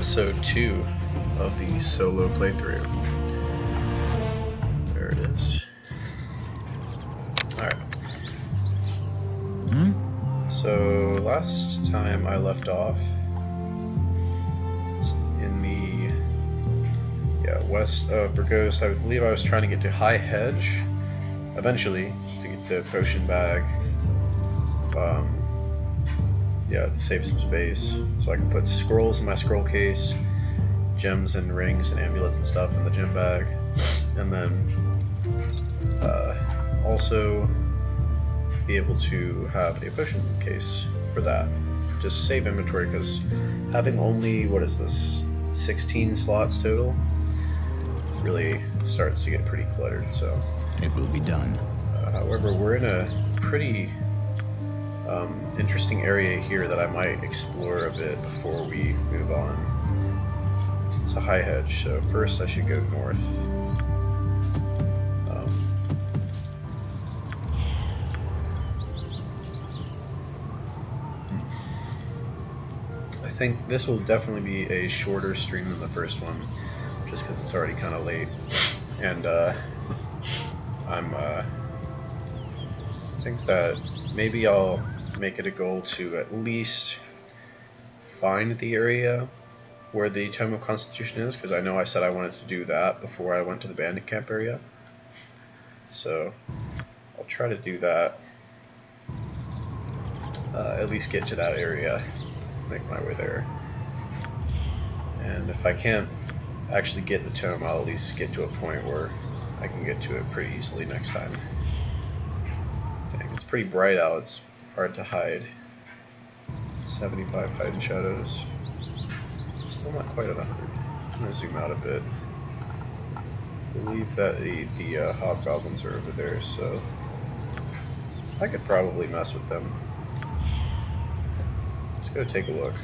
Episode 2 of the solo playthrough. There it is. Alright. So last time I left off in the west of Burgos. I believe I was trying to get to Hedge eventually to get the potion bag. To save some space so I can put scrolls in my scroll case, gems and rings and amulets and stuff in the gem bag, and then also be able to have a potion case for that. Just save inventory, because having only, 16 slots total really starts to get pretty cluttered. So it will be done. However, we're in a pretty interesting area here that I might explore a bit before we move on to Hedge. So first I should go north. I think this will definitely be a shorter stream than the first one, just because it's already kind of late, and I think that maybe I'll make it a goal to at least find the area where the Tome of Constitution is, because I know I said I wanted to do that before I went to the bandit camp area. So I'll try to do that, at least get to that area, make my way there. And if I can't actually get the tome, I'll at least get to a point where I can get to it pretty easily next time. Dang, it's pretty bright out. It's hard to hide. 75 hidden shadows. Still not quite at 100. I'm gonna zoom out a bit. I believe that the hobgoblins are over there, so I could probably mess with them. Let's go take a look.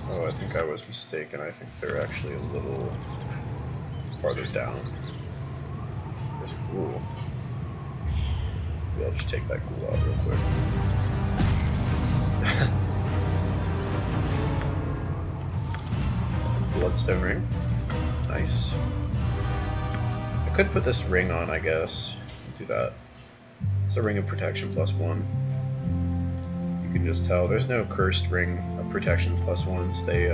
Oh, I think I was mistaken. I think they're actually a little farther down. There's a ghoul. Maybe I'll just take that ghoul out real quick. Bloodstone ring. Nice. I could put this ring on, I guess. Do that. It's a ring of protection +1. You can just tell there's no cursed ring of protection +1s. They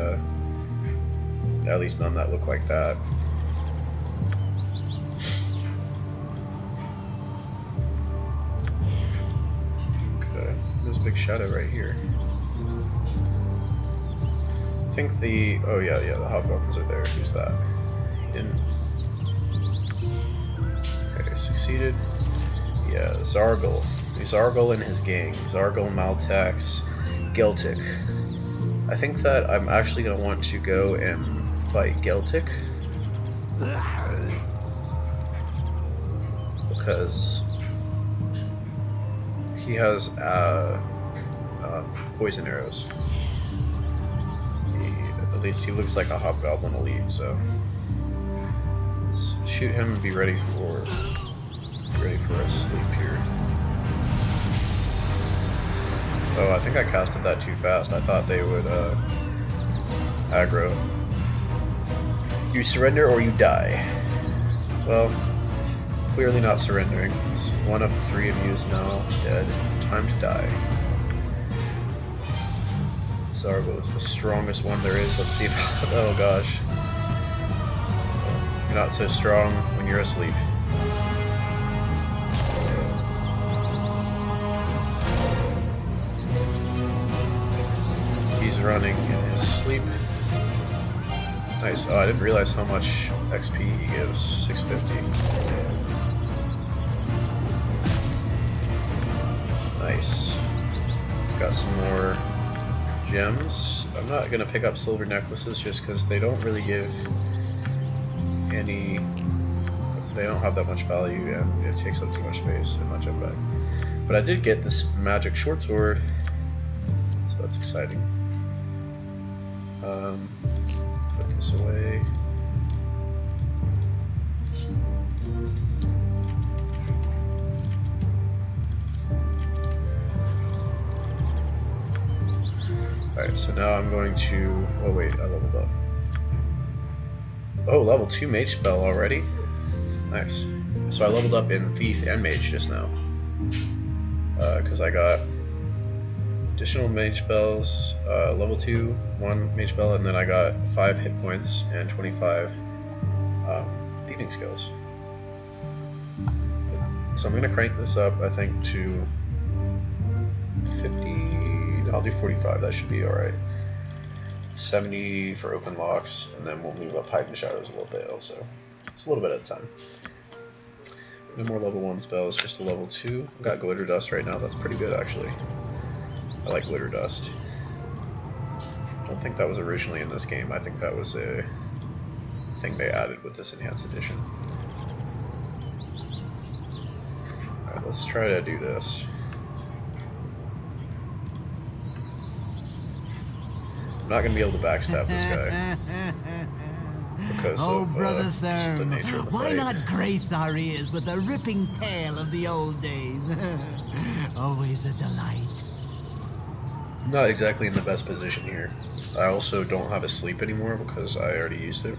at least none that look like that. Okay, there's a big shadow right here. I think the the hobgoblins are there. Who's that? He didn't. Okay, succeeded. Yeah, Zargle. Zargle and his gang. Zargle, Maltax, Geltic. I think that I'm actually going to want to go and fight Geltic, because he has poison arrows. At least he looks like a hobgoblin elite, so let's shoot him and be ready for a sleep here. Oh, I think I casted that too fast. I thought they would aggro. You surrender or you die. Well, clearly not surrendering. It's one of the 3 of you is now dead. Time to die. Zarbo is the strongest one there is. Let's see if... oh gosh. You're not so strong when you're asleep. Running in his sleep. Nice. Oh, I didn't realize how much XP he gives. 650. Nice. Got some more gems. I'm not gonna pick up silver necklaces just because they don't really give any. They don't have that much value and it takes up too much space in my gem bag. But I did get this magic short sword, so that's exciting. Put this away. Alright, so now I'm going to... Oh wait, I leveled up. Oh, level 2 mage spell already? Nice. So I leveled up in Thief and Mage just now. Because I got additional mage spells, level 2, 1 mage spell, and then I got 5 hit points and 25 thieving skills. So I'm going to crank this up, I think, to 50. I'll do 45, that should be alright. 70 for open locks, and then we'll move up Hide in Shadows a little bit also. It's a little bit at a time. No more level 1 spells, just a level 2. I've got Glitter Dust right now, that's pretty good actually. I like Glitter Dust. I don't think that was originally in this game, I think that was a thing they added with this Enhanced Edition. Alright, let's try to do this. I'm not going to be able to backstab this guy. Because of just the nature of the why fight. not grace our ears with a ripping tale of the old days? Always a delight. I'm not exactly in the best position here. I also don't have a sleep anymore because I already used it.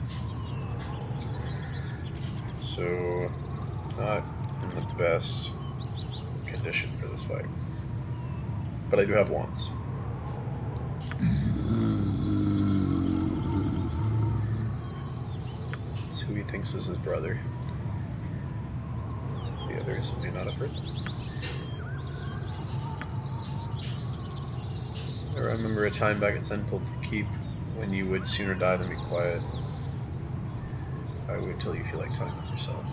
So, not in the best condition for this fight. But I do have wands. That's who he thinks is his brother. So the others may not have heard. I remember a time back at Sentinel to Keep when you would sooner die than be quiet. I wait till you feel like time with yourself.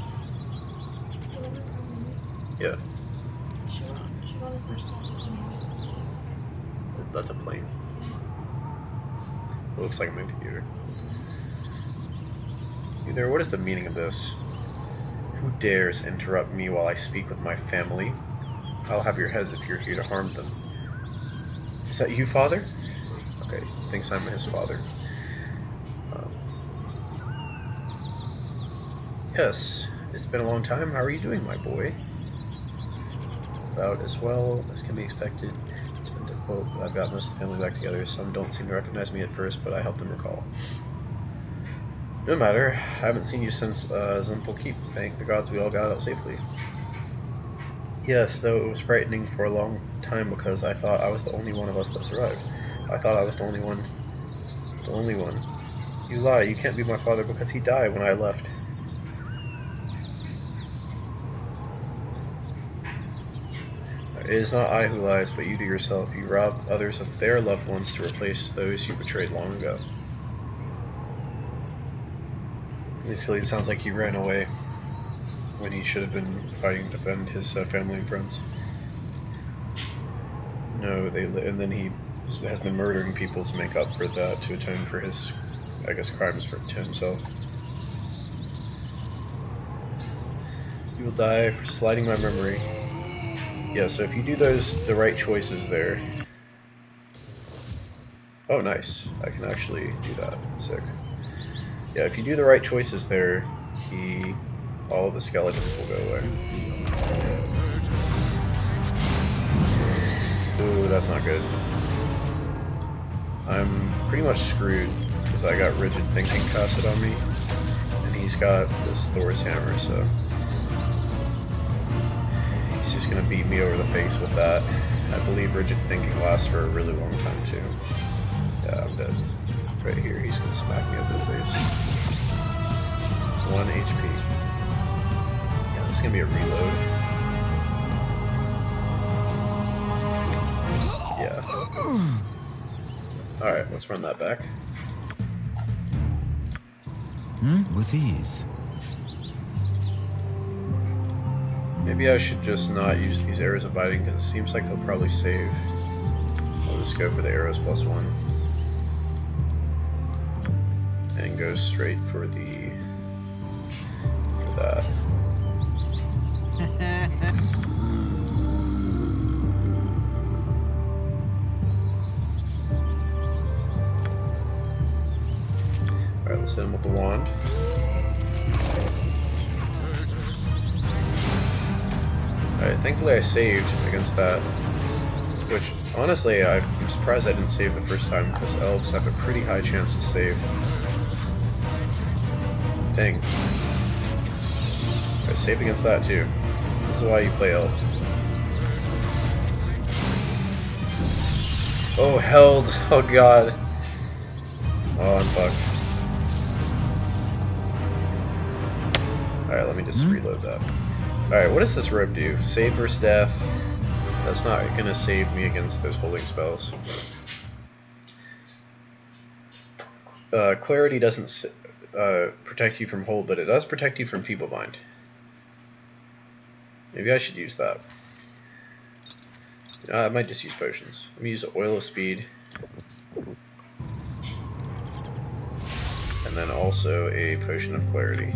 Yeah. She's on the first floor. That's a plane. It looks like a movie theater. Either, what is the meaning of this? Who dares interrupt me while I speak with my family? I'll have your heads if you're here to harm them. Is that you, Father? Okay, thinks I'm his father. Yes, it's been a long time. How are you doing, my boy? About as well as can be expected. It's been difficult, but I've got most of the family back together. Some don't seem to recognize me at first, but I help them recall. No matter, I haven't seen you since Zenthal Keep. Thank the gods we all got out safely. Yes, though it was frightening for a long time because I thought I was the only one of us that survived. I thought I was the only one. The only one. You lie, you can't be my father because he died when I left. It is not I who lies, but you to yourself. You rob others of their loved ones to replace those you betrayed long ago. Basically, it sounds like he ran away when he should have been fighting to defend his family and friends. No, and then he has been murdering people to make up for that, to atone for his, I guess, crimes to himself. You will die for slighting my memory. Yeah, so if you do the right choices there... Oh, nice. I can actually do that. Sick. Yeah, if you do the right choices there, all of the skeletons will go away. Ooh, that's not good. I'm pretty much screwed, because I got Rigid Thinking casted on me, and he's got this Thor's Hammer, so... He's just gonna beat me over the face with that. I believe Rigid Thinking lasts for a really long time too. Yeah, I'm dead. Right here, he's gonna smack me over the face. 1 HP. Yeah, this is gonna be a reload. Yeah. Alright, let's run that back. With ease. Maybe I should just not use these arrows of biting because it seems like he'll probably save. I'll just go for the arrows +1. And go straight for that. Alright, let's hit him with the wand. Alright, thankfully I saved against that, which Honestly, I'm surprised I didn't save the first time, because elves have a pretty high chance to save. Dang. I saved against that too. This is why you play elf. Oh, held! Oh god. Oh, I'm fucked. Alright, let me just reload that. Alright, what does this rope do? Save versus death. That's not gonna save me against those holding spells. Clarity doesn't protect you from hold, but it does protect you from Feeble Mind. Maybe I should use that. I might just use potions. Let me use Oil of Speed. And then also a Potion of Clarity.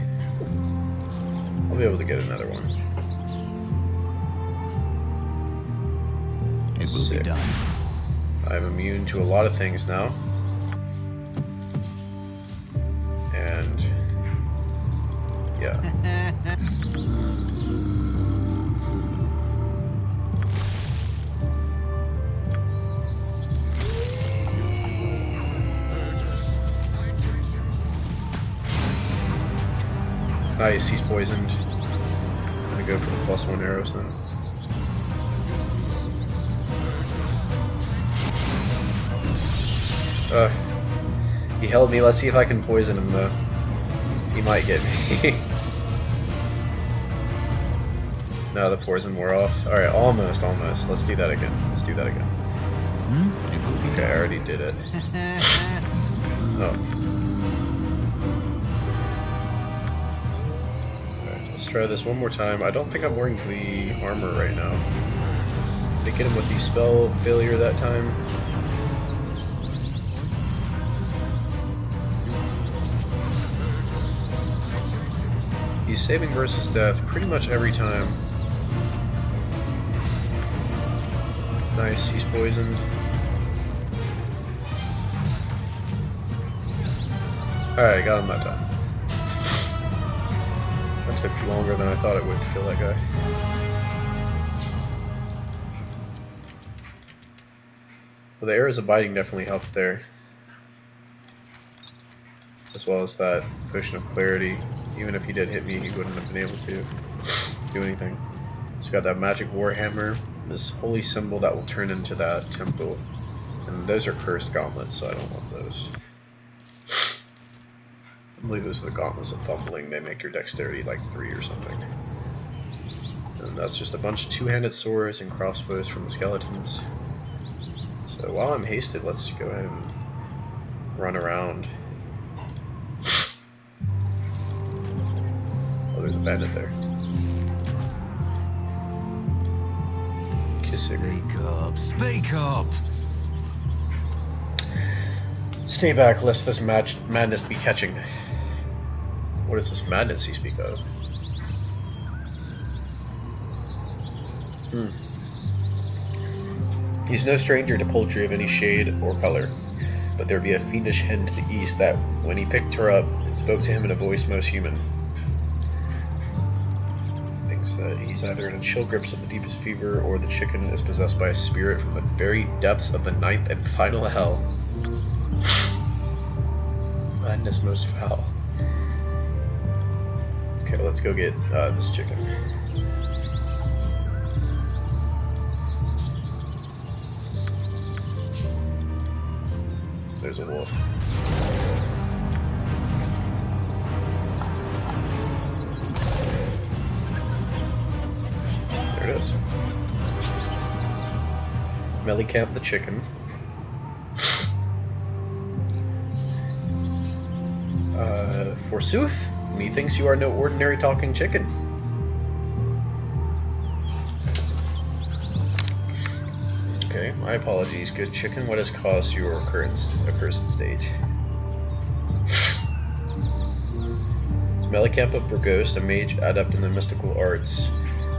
I'll be able to get another one. It will be done. I'm immune to a lot of things now. And yeah. Nice, he's poisoned. I'm gonna go for the +1 arrows now. He held me. Let's see if I can poison him though. He might get me. No, the poison wore off. Alright, almost. Let's do that again. Okay, I already did it. Oh. Alright, let's try this one more time. I don't think I'm wearing the armor right now. Did I get him with the spell failure that time? He's saving versus death pretty much every time. Nice, he's poisoned. Alright, got him that time. That took longer than I thought it would to kill that guy. Well, the arrows of biting definitely helped there. As well as that potion of clarity. Even if he did hit me, he wouldn't have been able to do anything. So got that magic warhammer, this holy symbol that will turn into that temple. And those are cursed gauntlets, so I don't want those. I believe those are the gauntlets of fumbling. They make your dexterity like 3 or something. And that's just a bunch of two-handed swords and crossbows from the skeletons. So while I'm hasted, let's go ahead and run around. Oh, there's a bandit there. Kissing. Speak up! Stay back, lest this madness be catching. What is this madness you speak of? He's no stranger to poultry of any shade or color, but there be a fiendish hen to the east that, when he picked her up, spoke to him in a voice most human. Thinks that he's either in the chill grips of the deepest fever, or the chicken is possessed by a spirit from the very depths of the ninth and final hell. Madness most foul. Okay, let's go get this chicken. There's a wolf. There it is. Mellicamp the chicken. Forsooth, methinks you are no ordinary talking chicken. Okay, my apologies, good chicken. What has caused your accursed state? Mellicamp of Burgos, a mage adept in the mystical arts.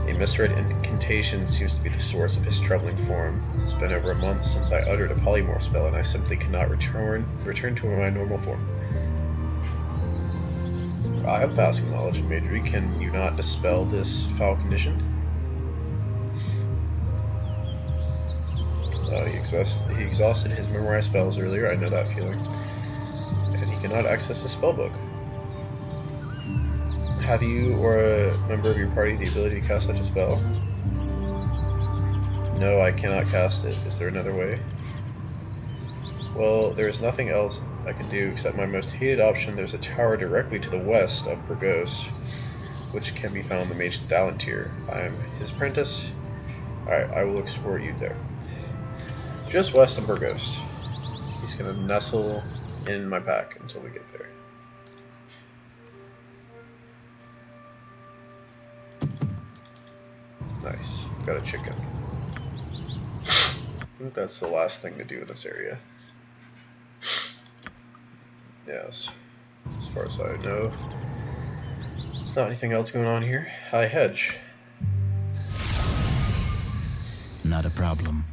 A misread incantation seems to be the source of his troubling form. It's been over a month since I uttered a polymorph spell, and I simply cannot return to my normal form. I have passing knowledge in magery. Can you not dispel this foul condition? He exhausted his memorized spells earlier, I know that feeling. And he cannot access the spellbook. Have you or a member of your party the ability to cast such a spell? No, I cannot cast it. Is there another way? Well, there is nothing else I can do except my most hated option. There's a tower directly to the west of Burgos, which can be found in the Mage Dalantir. I am his apprentice. Alright, I will escort you there. Just west of Burgos. He's gonna nestle in my pack until we get there. Nice. Got a chicken. I think that's the last thing to do in this area. Yes. As far as I know. There's not anything else going on here. Hi, Hedge. Not a problem.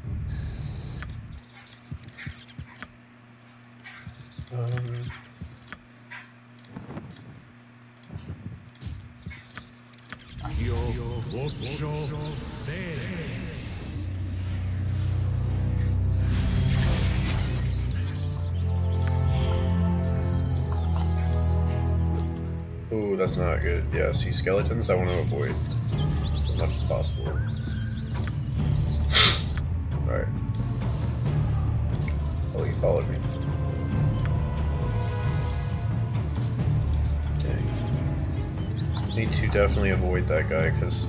Ooh, that's not good. Yeah, see, skeletons I want to avoid as much as possible. Alright. Oh, you followed me. Dang. Need to definitely avoid that guy, because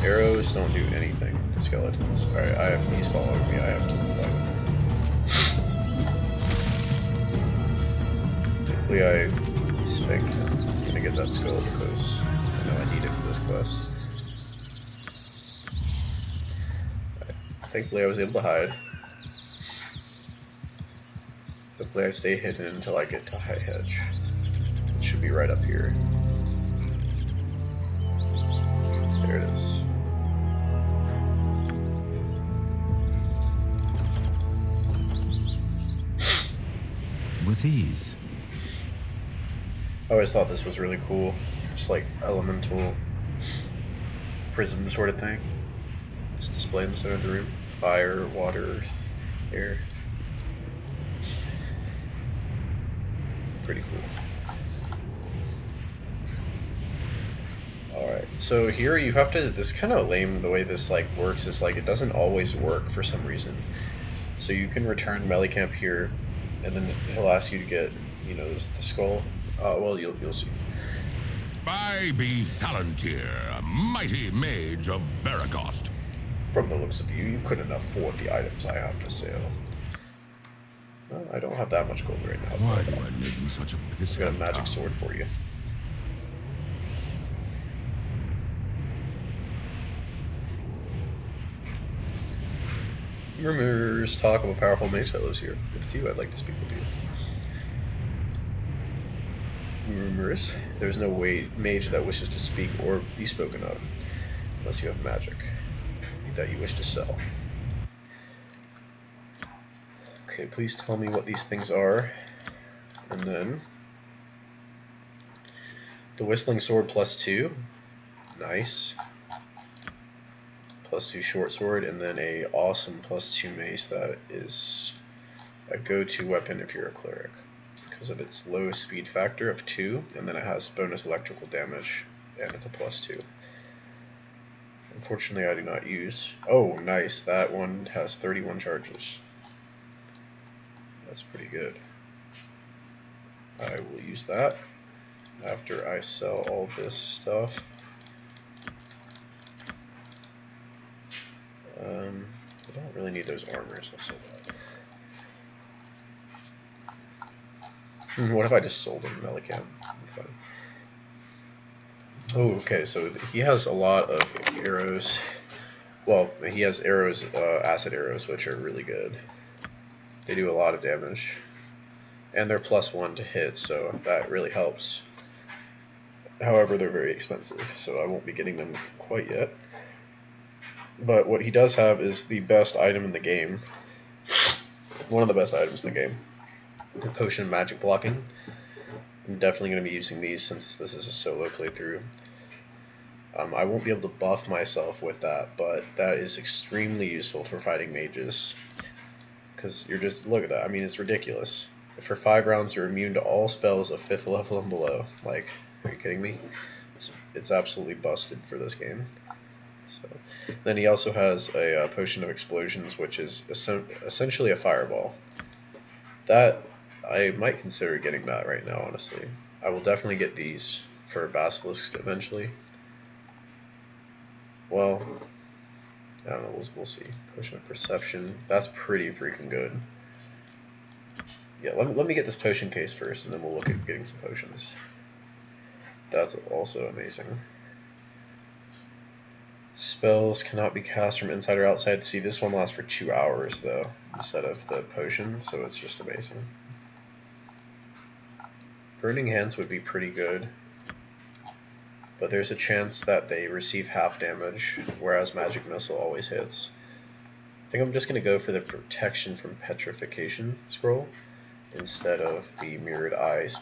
arrows don't do anything to skeletons. Alright, he's following me. I have to fight him. Hopefully I spanked him. I'm gonna get that skull because I know I need it for this quest. Right. Thankfully I was able to hide. Hopefully I stay hidden until I get to High Hedge. It should be right up here. There it is. With ease. I always thought this was really cool. Just like elemental prism sort of thing. It's displayed in the center of the room. Fire, water, air. Pretty cool. Alright, so here you have to, this kind of lame the way this like works is like it doesn't always work for some reason. So you can return Melicamp here, and then he'll ask you to get, you know, the skull. Well, you'll see. I be Palantir, a mighty mage of Baragost. From the looks of you, you couldn't afford the items I have for sale. Well, I don't have that much gold right now. Why do I live in such a I've piss? got a magic sword for you. Rumors talk of a powerful mage that lives here. If it's you, I'd like to speak with you. Rumors. There's no mage that wishes to speak or be spoken of, unless you have magic that you wish to sell. Okay, please tell me what these things are. And then the Whistling Sword +2. Nice. +2 short sword, and then a awesome +2 mace that is a go-to weapon if you're a cleric, because of its low speed factor of 2, and then it has bonus electrical damage, and it's a +2. Unfortunately, I do not use. Oh, nice. That one has 31 charges. That's pretty good. I will use that after I sell all this stuff. I don't really need those armors. I'll sell that. What if I just sold him Melicamp? Oh, okay, so he has a lot of arrows. Well, he has arrows, acid arrows, which are really good. They do a lot of damage. And they're +1 to hit, so that really helps. However, they're very expensive, so I won't be getting them quite yet. But what he does have is the best item in the game. One of the best items in the game. The Potion of Magic Blocking. I'm definitely going to be using these since this is a solo playthrough. I won't be able to buff myself with that, but that is extremely useful for fighting mages. Because you're just, look at that, I mean, it's ridiculous. For 5 rounds, you're immune to all spells of 5th level and below. Like, are you kidding me? It's absolutely busted for this game. So, then he also has a Potion of Explosions, which is essentially a fireball. That, I might consider getting that right now, honestly. I will definitely get these for Basilisk eventually. Well, I don't know, we'll see. Potion of Perception, that's pretty freaking good. Yeah, let me get this potion case first, and then we'll look at getting some potions. That's also amazing. Spells cannot be cast from inside or outside. See, this one lasts for 2 hours, though, instead of the potion, so it's just amazing. Burning Hands would be pretty good, but there's a chance that they receive half damage, whereas Magic Missile always hits. I think I'm just going to go for the Protection from Petrification scroll instead of the Mirrored Eyes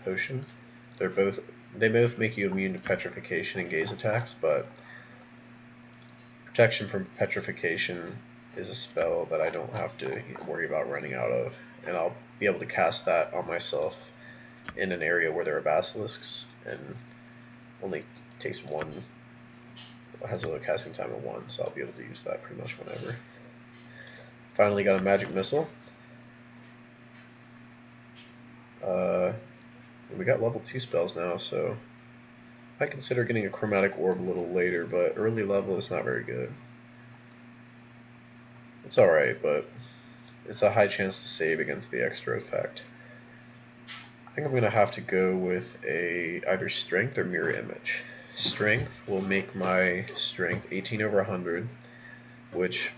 potion. They both make you immune to Petrification and Gaze attacks, but Protection from Petrification is a spell that I don't have to worry about running out of, and I'll be able to cast that on myself in an area where there are basilisks, and only takes 1, has a casting time of 1, so I'll be able to use that pretty much whenever. Finally got a Magic Missile. We got level 2 spells now, so I consider getting a Chromatic Orb a little later, but early level is not very good. It's alright, but it's a high chance to save against the extra effect. I think I'm going to have to go with either Strength or Mirror Image. Strength will make my Strength 18 over 100, which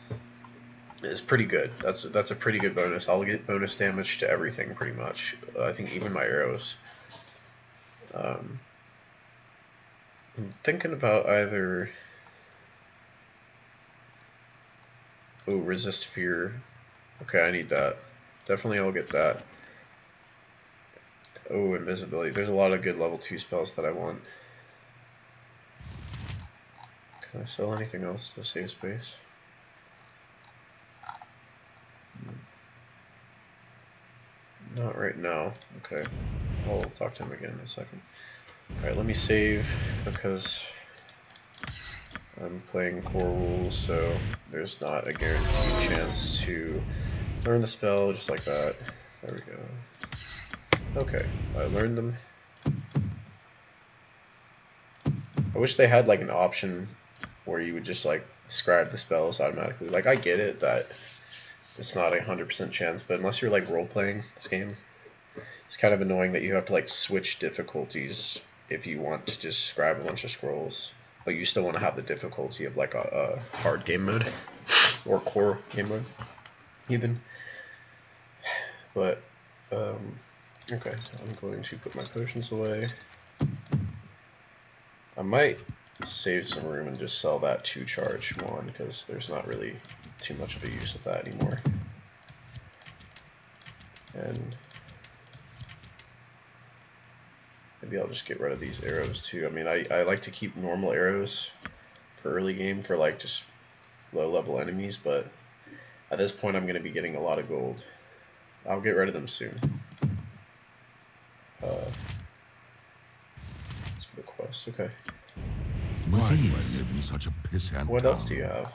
is pretty good. That's a pretty good bonus. I'll get bonus damage to everything pretty much. I think even my arrows. I'm thinking about either Resist Fear. Okay, I need that. Definitely I'll get that. Invisibility. There's a lot of good level 2 spells that I want. Can I sell anything else to save space? Not right now. Okay. I'll talk to him again in a second. Alright, let me save because I'm playing core rules, so there's not a guaranteed chance to learn the spell just like that. There we go. Okay, I learned them. I wish they had like an option where you would just like scribe the spells automatically. Like, I get it that it's not a 100% chance, but unless you're like role-playing this game, it's kind of annoying that you have to like switch difficulties if you want to just scribe a bunch of scrolls, but you still want to have the difficulty of like a hard game mode or core game mode even. But okay, I'm going to put my potions away. I might save some room and just sell that 2 charge one, because there's not really too much of a use of that anymore. And maybe I'll just get rid of these arrows too. I mean, I like to keep normal arrows for early game for like just low level enemies, but at this point I'm going to be getting a lot of gold. I'll get rid of them soon. That's for the quest, okay. Why do I live in such a pissant What town? else do you have?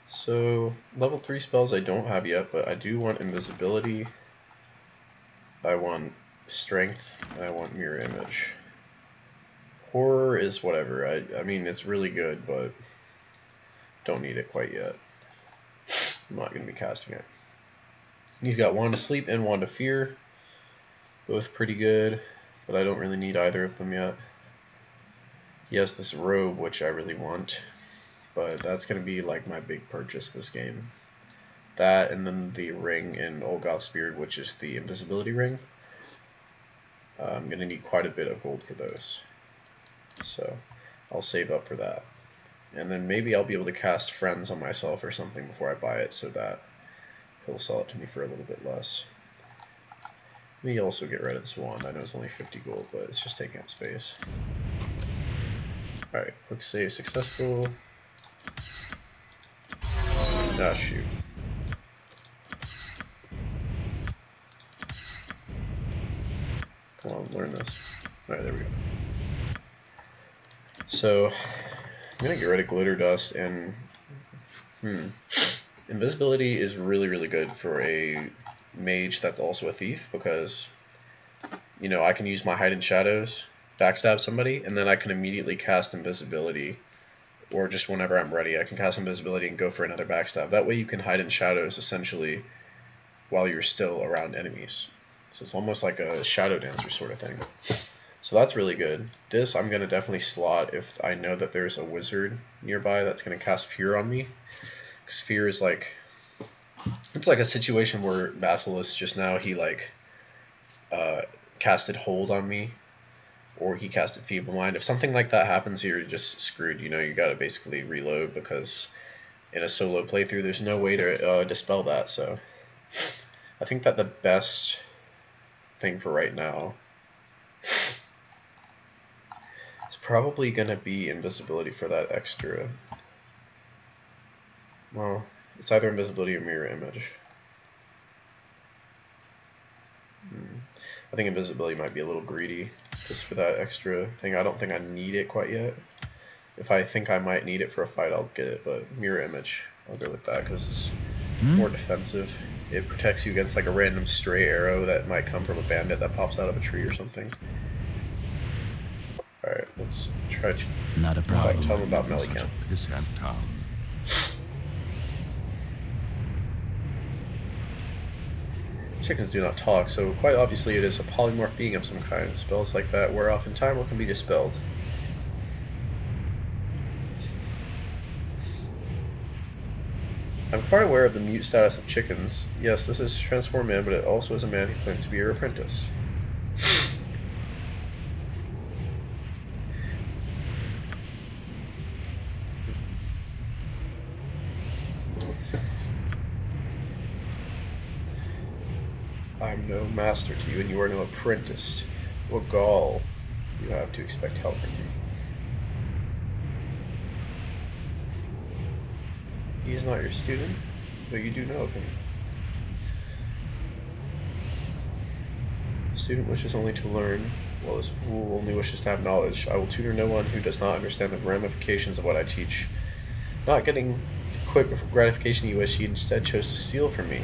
So, level 3 spells I don't have yet, but I do want Invisibility, I want Strength, and I want Mirror Image. Horror is whatever, I mean, it's really good, but don't need it quite yet. I'm not going to be casting it. You've got Wand of Sleep and Wand of Fear, both pretty good, but I don't really need either of them yet. He has this robe, which I really want, but that's going to be like my big purchase this game. That, and then the ring in Olgoth's Beard, which is the invisibility ring. I'm going to need quite a bit of gold for those, so I'll save up for that. And then maybe I'll be able to cast Friends on myself or something before I buy it, so that he'll sell it to me for a little bit less. Let me also get rid of this wand. I know it's only 50 gold, but it's just taking up space. Alright, quick save successful. Ah, shoot. Come on, learn this. Alright, there we go. So, I'm gonna get rid of glitter dust and invisibility is really, really good for a mage that's also a thief because, you know, I can use my hide in shadows, backstab somebody, and then I can immediately cast invisibility, or just whenever I'm ready, I can cast invisibility and go for another backstab. That way you can hide in shadows essentially while you're still around enemies. So it's almost like a shadow dancer sort of thing. So that's really good. This I'm going to definitely slot if I know that there's a wizard nearby that's going to cast fear on me. Because fear is like, it's like a situation where Bassilus just now, he like casted hold on me, or he casted feeble mind. If something like that happens, you're just screwed. You know, you got to basically reload because in a solo playthrough there's no way to dispel that. So I think that the best thing for right now is probably going to be invisibility for that extra. Well, it's either invisibility or mirror image. I think invisibility might be a little greedy just for that extra thing. I don't think I need it quite yet. If I think I might need it for a fight, I'll get it, but mirror image, I'll go with that because it's more defensive. It protects you against like a random stray arrow that might come from a bandit that pops out of a tree or something. Alright, let's try to Not a problem. tell them about Such Melly Camp. a pissant town. Chickens do not talk, so quite obviously it is a polymorph being of some kind. Spells like that wear off in time or can be dispelled. I'm quite aware of the mute status of chickens. Yes, this is transform man, but it also is a man who claims to be your apprentice. I'm no master to you, and you are no apprentice. What gall you have to expect help from me. He is not your student, but you do know of him. The student wishes only to learn, while this fool only wishes to have knowledge. I will tutor no one who does not understand the ramifications of what I teach. Not getting the quick gratification you wish, he instead chose to steal from me.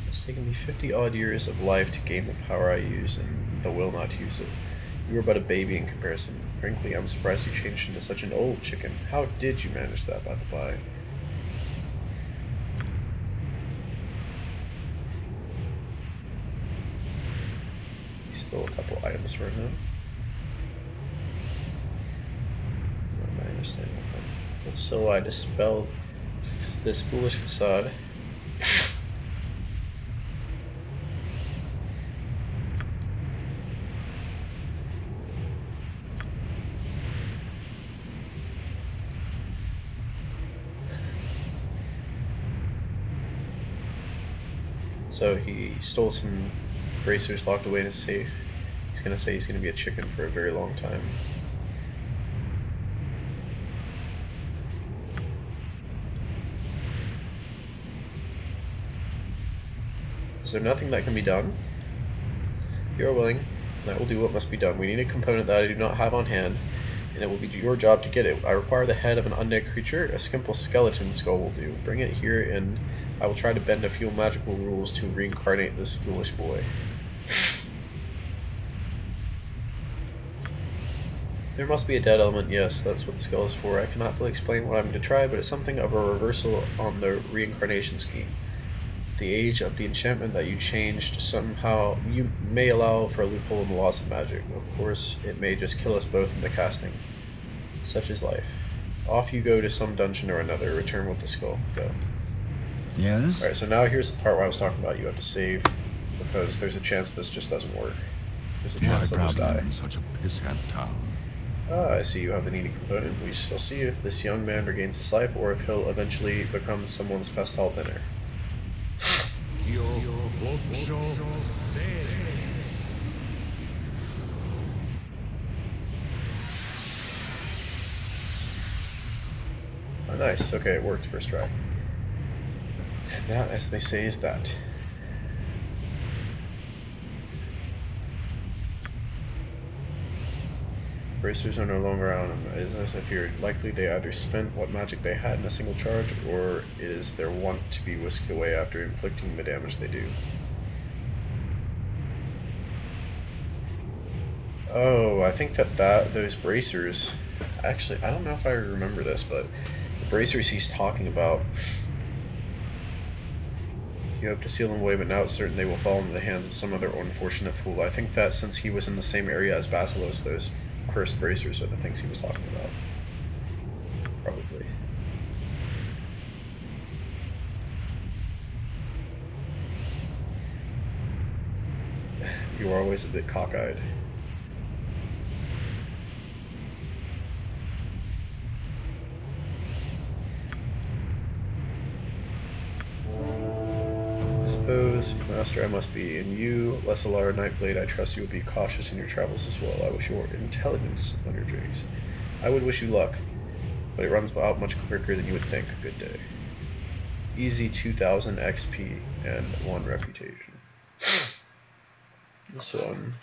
It's taken me 50 odd years of life to gain the power I use and the will not to use it. You were but a baby in comparison. Frankly, I'm surprised you changed into such an old chicken. How did you manage that, by the by? He stole a couple items from him. Not my understanding of them. And so I dispelled this foolish facade. So he stole some bracers locked away in his safe. He's gonna say he's gonna be a chicken for a very long time. Is there nothing that can be done? If you are willing, then I will do what must be done. We need a component that I do not have on hand, and it will be your job to get it. I require the head of an undead creature. A simple skeleton skull will do. Bring it here, and I will try to bend a few magical rules to reincarnate this foolish boy. There must be a dead element, yes, that's what the skull is for. I cannot fully explain what I'm going to try, but it's something of a reversal on the reincarnation scheme. The age of the enchantment that you changed somehow you may allow for a loophole in the loss of magic. Of course, it may just kill us both in the casting. Such is life. Off you go to some dungeon or another. Return with the skull. Go. Yes? Alright, so now here's the part where I was talking about. You have to save because there's a chance this just doesn't work. There's a Why chance they'll just die. in such a pissant town? Ah, I see you have the needy component. We shall see if this young man regains his life or if he'll eventually become someone's festal dinner. Oh, nice. Okay, it worked first try. And that, as they say, is that. The bracers are no longer on them. It is as if you're likely they either spent what magic they had in a single charge, or it is their want to be whisked away after inflicting the damage they do. Oh, I think those bracers... Actually, I don't know if I remember this, but the bracers he's talking about... You hope to seal them away, but now it's certain they will fall into the hands of some other unfortunate fool. I think that since he was in the same area as Bassilus, those cursed bracers are the things he was talking about. Probably. You are always a bit cockeyed. Master, I must be. And you, Lessalar Nightblade, I trust you will be cautious in your travels as well. I wish you intelligence on your journeys. I would wish you luck, but it runs out much quicker than you would think. Good day. Easy 2,000 XP and 1 reputation. So I'm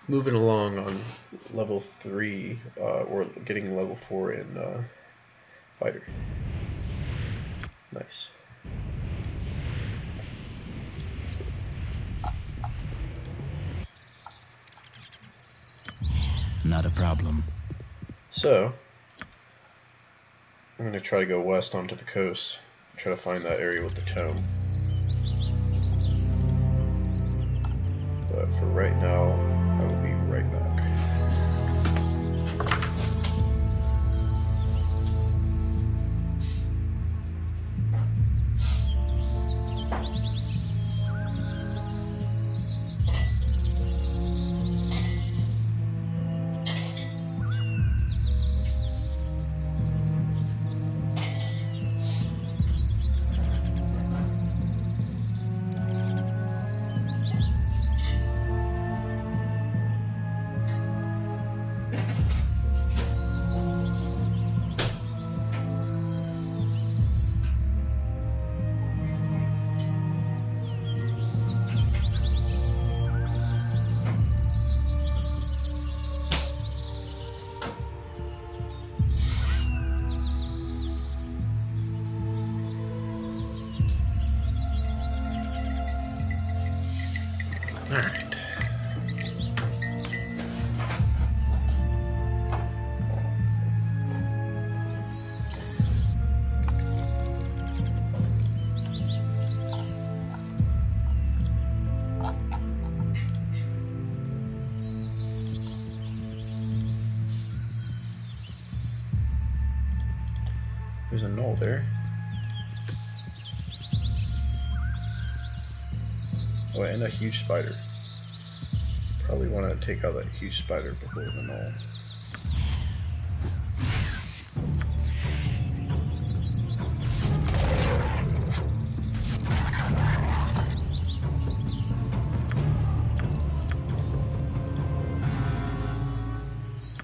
moving along on level 3, or getting level 4 in Fighter. Nice. Not a problem. So, I'm going to try to go west onto the coast, try to find that area with the Tome. But for right now, I will be right back. Alright. There's a knoll there. Oh, and a huge spider. Probably want to take out that huge spider before the knoll.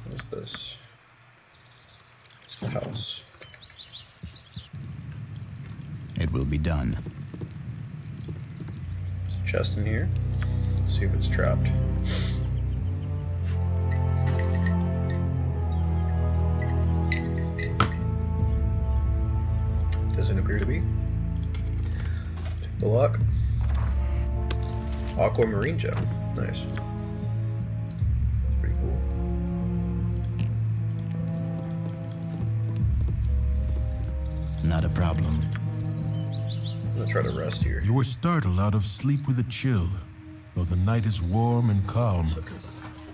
What is this? It's a house. It will be done. There's a chest in here. Let's see if it's trapped. Doesn't appear to be. Take the lock. Aquamarine gem. Nice. Pretty cool. Not a problem. I'm gonna try to rest here. You were startled out of sleep with a chill, though the night is warm and calm.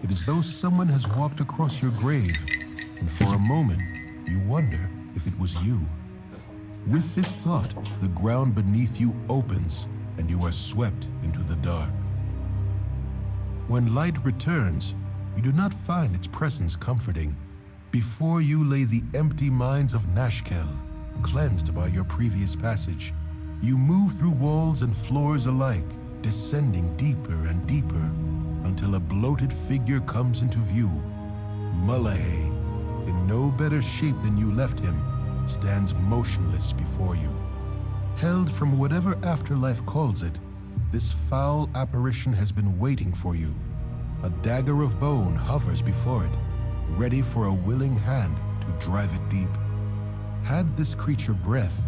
It is though someone has walked across your grave, and for a moment, you wonder if it was you. With this thought, the ground beneath you opens, and you are swept into the dark. When light returns, you do not find its presence comforting. Before you lay the empty mines of Nashkel, cleansed by your previous passage. You move through walls and floors alike, descending deeper and deeper, until a bloated figure comes into view. Mullahay, in no better shape than you left him, stands motionless before you. Held from whatever afterlife calls it, this foul apparition has been waiting for you. A dagger of bone hovers before it, ready for a willing hand to drive it deep. Had this creature breath,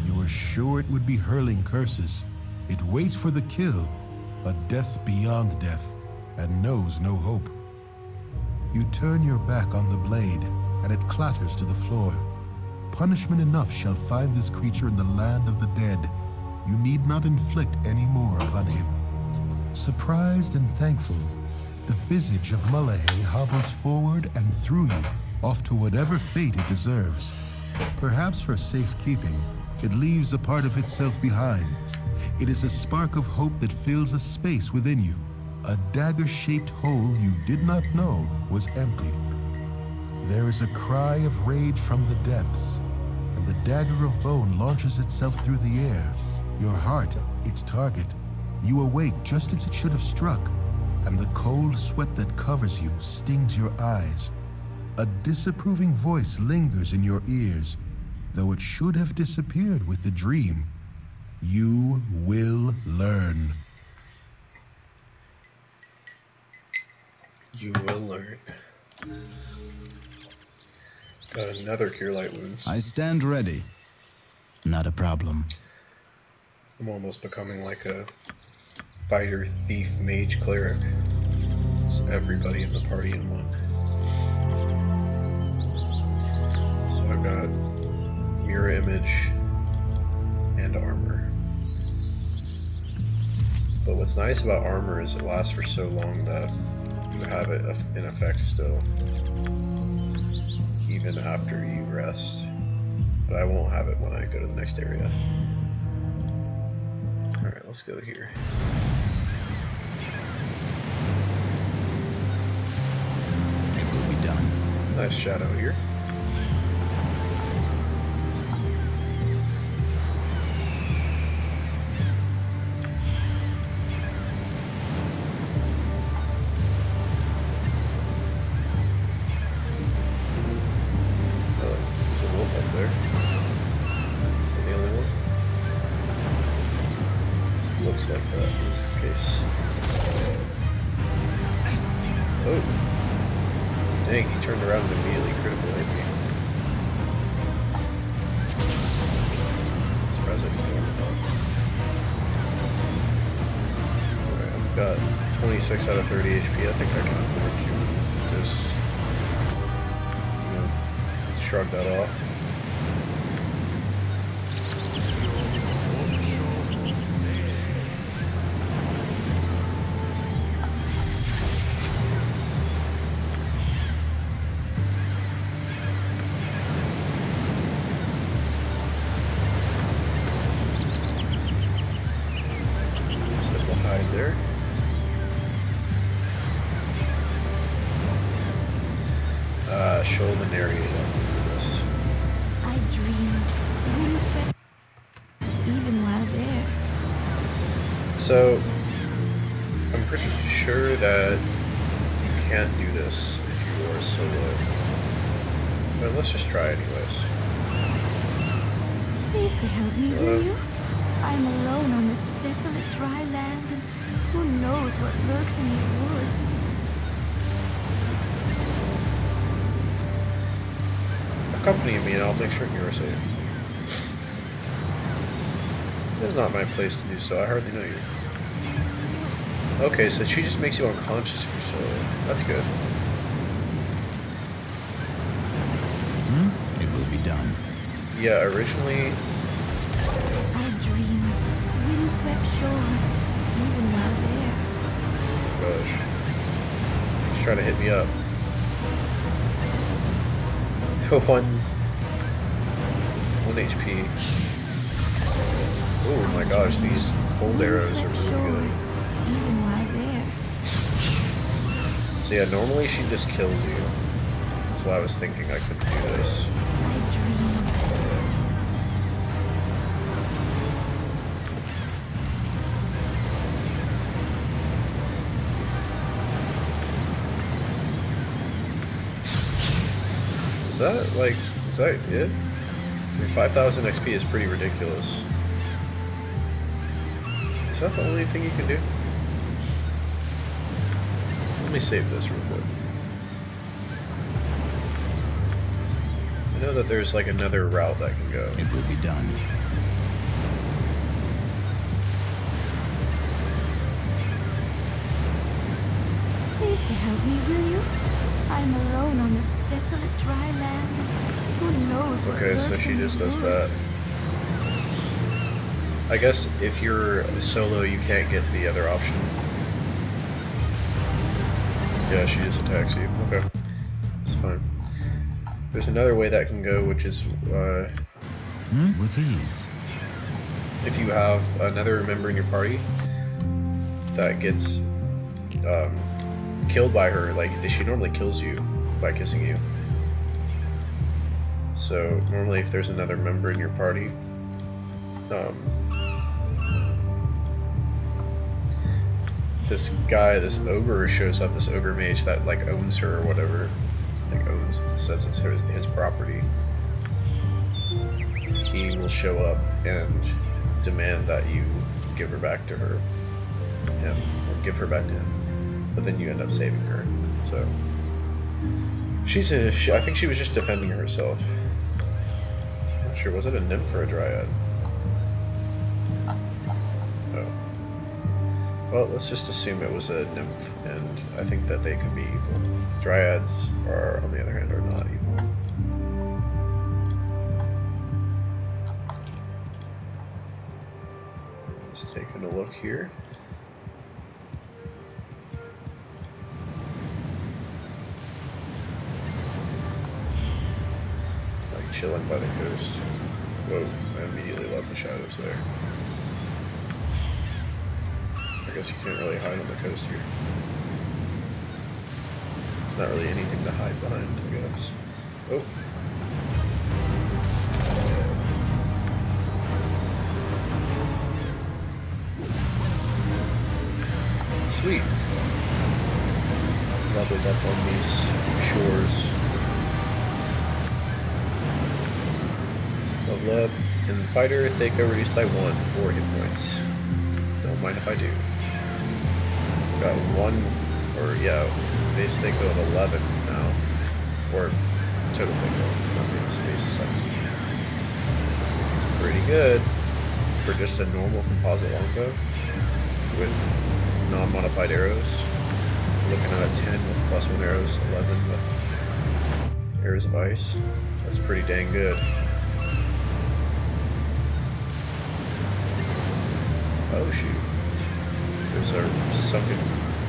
you were sure it would be hurling curses. It waits for the kill, a death beyond death, and knows no hope. You turn your back on the blade, and it clatters to the floor. Punishment enough shall find this creature in the land of the dead. You need not inflict any more upon him. Surprised and thankful, the visage of Mullahay hobbles forward and through you, off to whatever fate it deserves. Perhaps for safekeeping, it leaves a part of itself behind. It is a spark of hope that fills a space within you, a dagger-shaped hole you did not know was empty. There is a cry of rage from the depths, and the dagger of bone launches itself through the air. Your heart, its target. You awake just as it should have struck, and the cold sweat that covers you stings your eyes. A disapproving voice lingers in your ears, though it should have disappeared with the dream. You will learn. You will learn. Got another Cure Light Wounds. I stand ready. Not a problem. I'm almost becoming like a fighter, thief, mage, cleric. It's everybody in the party in one. So I've got mirror image and armor. But what's nice about armor is it lasts for so long that you have it in effect still, even after you rest. But I won't have it when I go to the next area. Alright, let's go here. It will be done. Nice shadow here. Looks like that is the case. Oh. Dang, he turned around and immediately critical hit me. Surprised I didn't go over that. Alright, I've got 26 out of 30 HP. I think I can afford to just, you know, shrug that off. There. Show the narrator this. I dreamed windswept even while there. So, I'm pretty sure that you can't do this if you are solo. But let's just try anyways. Please to help me, will you? I'm alone on this desolate dry land, and who knows what lurks in these woods. Accompany me and I'll make sure you're safe. It is not my place to do so. I hardly know you. Okay, so she just makes you unconscious if you're solo. That's good. It will be done. Yeah, originally... I dream windswept shores, even while there. Gosh. She's trying to hit me up. One HP. Oh my gosh, these cold arrows are really good. Even while there. So yeah, normally she just kills you. That's why I was thinking I couldn't do this. I dreamed. Is that like, is that it? I mean, 5,000 XP is pretty ridiculous. Is that the only thing you can do? Let me save this real quick. I know that there's like another route that can go. It will be done. Please to help me, will you? I'm alone on this desolate dry land, and who knows what Okay, so lurks she in just these does that. woods. I guess if you're solo, you can't get the other option. Yeah, she just attacks you. Okay, it's fine. There's another way that can go, which is With ease. if you have another member in your party that gets killed by her, like she normally kills you by kissing you. So normally if there's another member in your party, this guy, this ogre shows up, this ogre mage that like owns her or whatever, like owns, says it's his property. He will show up and demand that you give her back to her, or give her back to him. But then you end up saving her. So I think she was just defending herself. I'm not sure, was it a nymph or a dryad? Oh. Well, let's just assume it was a nymph, and I think that they could be evil. Dryads are, on the other hand, are not evil. Just taking a look here. Chilling by the coast. Whoa, I immediately love the shadows there. I guess you can't really hide on the coast here. There's not really anything to hide behind, I guess. Oh. Sweet. Leveled up on these shores. Level up, and fighter Thaka reduced by 4 hit points. Don't mind if I do. Got 1, or yeah, base Thaka of 11 now. Or total Thaka, not base 7. It's pretty good for just a normal composite longbow with non-modified arrows. Looking at a 10 with +1 arrows, 11 with arrows of ice. That's pretty dang good. Oh shoot. There's a sunken...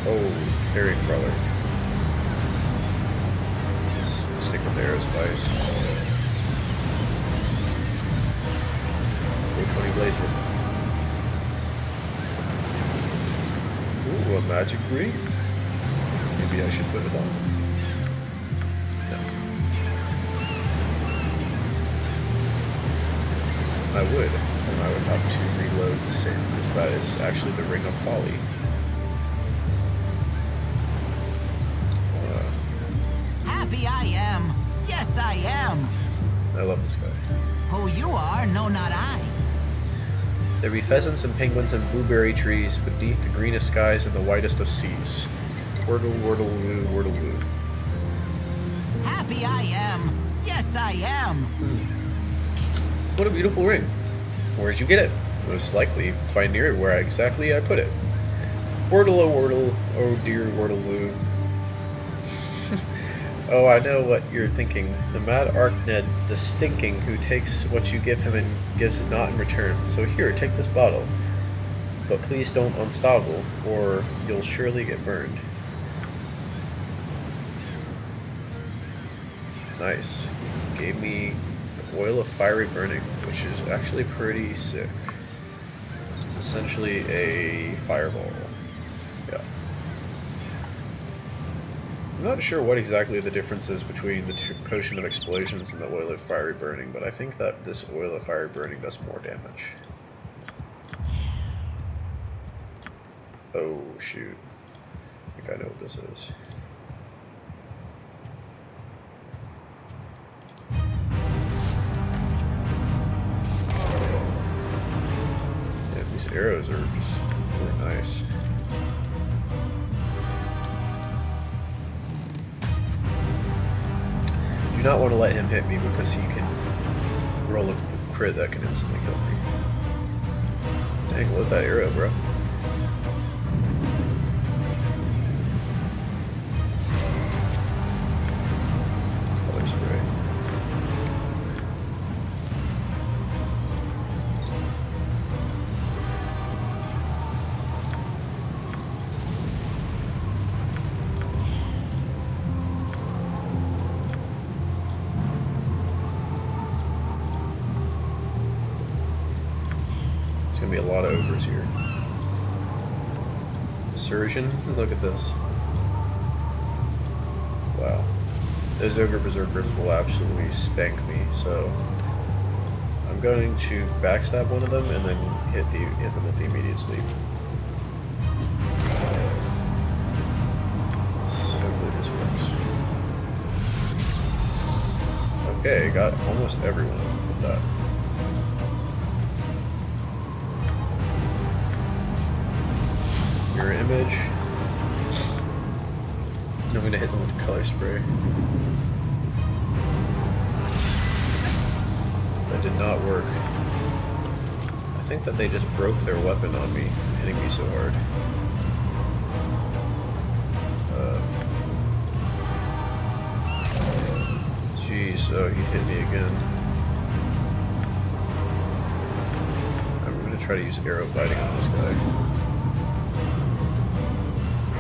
Oh, berry crawler. Let's stick with the arrows of ice. 420 blazer. Ooh, a magic ring. Maybe I should put it on. No. I would. And I would have to reload the same, because that is actually the Ring of Folly. Happy I am. Yes, I am. I love this guy. Who you are, no, not I. There be pheasants and penguins and blueberry trees beneath the greenest skies and the whitest of seas. Wordle, wordle, woo, wordle, woo. Happy I am. Yes, I am. What a beautiful ring. Where'd you get it? Most likely quite near where exactly I put it. Wordle, oh wordle, oh dear wordle, woo. Oh, I know what you're thinking. The mad Arkned, the stinking, who takes what you give him and gives it not in return. So here, take this bottle. But please don't unstoggle, or you'll surely get burned. Nice. Gave me the oil of fiery burning, which is actually pretty sick. It's essentially a fireball. Yeah. I'm not sure what exactly the difference is between the potion of explosions and the oil of fiery burning, but I think that this oil of fiery burning does more damage. Oh, shoot. I think I know what this is. Damn, these arrows are just really nice. Do not want to let him hit me because he can roll a crit that can instantly kill me. Dang, load that arrow, bro. Color spray. It's gonna be a lot of ogres here. Desertion? Look at this. Wow. Those ogre berserkers will absolutely spank me, so I'm going to backstab one of them and then hit them with the immediate sleep. So hopefully this works. Okay, got almost everyone with that. Mirror image. I'm gonna hit them with the color spray. That did not work. I think that they just broke their weapon on me, hitting me so hard. Jeez, oh, he hit me again. I'm gonna try to use arrow biting on this guy.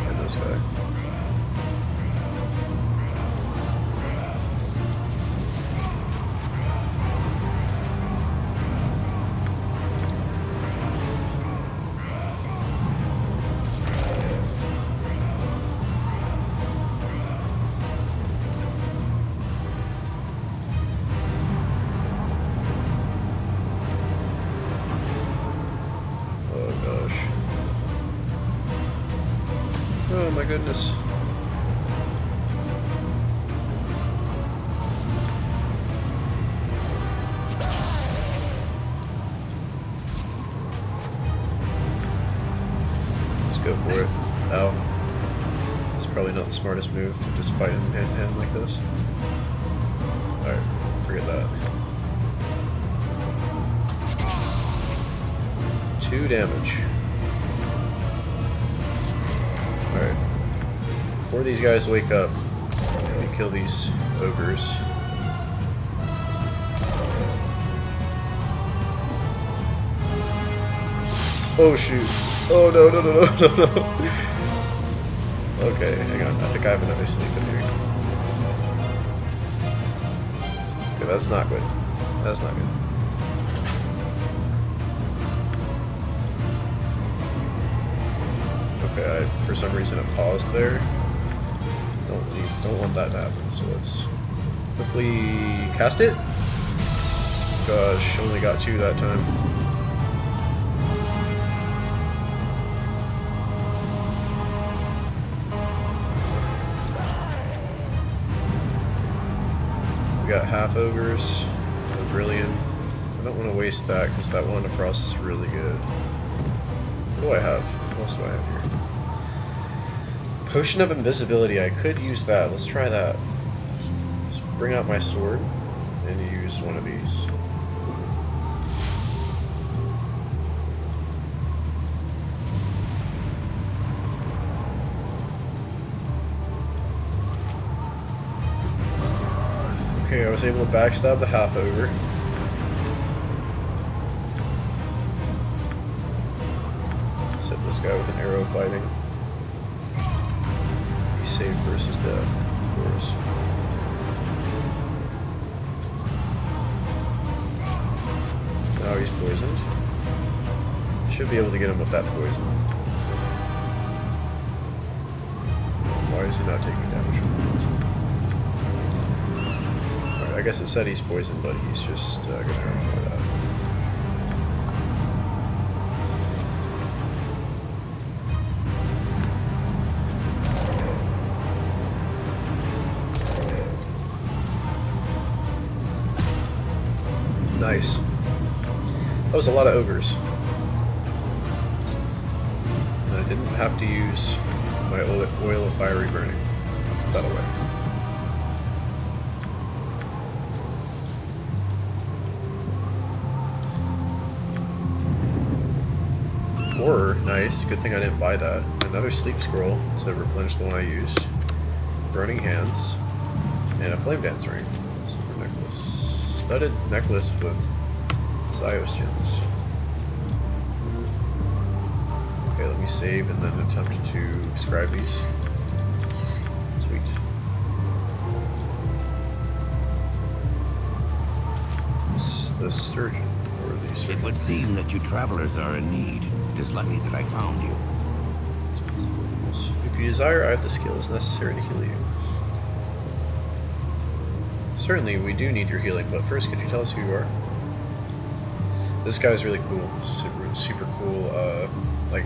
And this guy. Oh my goodness. Let's go for it. Ow. It's probably not the smartest move to just fight him hand to hand like this. Alright, forget that. 2 damage. Alright. Before these guys wake up, let me kill these ogres. Oh shoot. Oh no, no, no, no, no, no. Okay, hang on. I think I have another sleep in here. Okay, that's not good. That's not good. Okay, for some reason it paused there. Don't want that to happen, so let's hopefully cast it. Gosh, only got 2 that time. We got half ogres, a brilliant. I don't want to waste that because that one across is really good. What do I have? What else do I have here? Potion of invisibility. I could use that. Let's try that. Let's bring out my sword and use one of these. Okay, I was able to backstab the half ogre. Let's hit this guy with an arrow biting. He's safe versus death, of course. Now he's poisoned. Should be able to get him with that poison. Why Why is he not taking damage from poison? Alright, I guess it said he's poisoned, but he's just gonna ignore that. Nice. That was a lot of ogres. And I didn't have to use my oil of fiery burning. Put that away. Horror, nice. Good thing I didn't buy that. Another sleep scroll to replenish the one I used. Burning hands. And a flame dance ring. Silver necklace. Studded necklace with Zios gems. Okay, let me save and then attempt to scribe these. Sweet. The sturgeon, or the surgeon. It would seem that you travelers are in need. It is lucky that I found you. If you desire, I have the skills necessary to heal you. Certainly, we do need your healing, but first, could you tell us who you are? This guy's really cool. Super cool, like,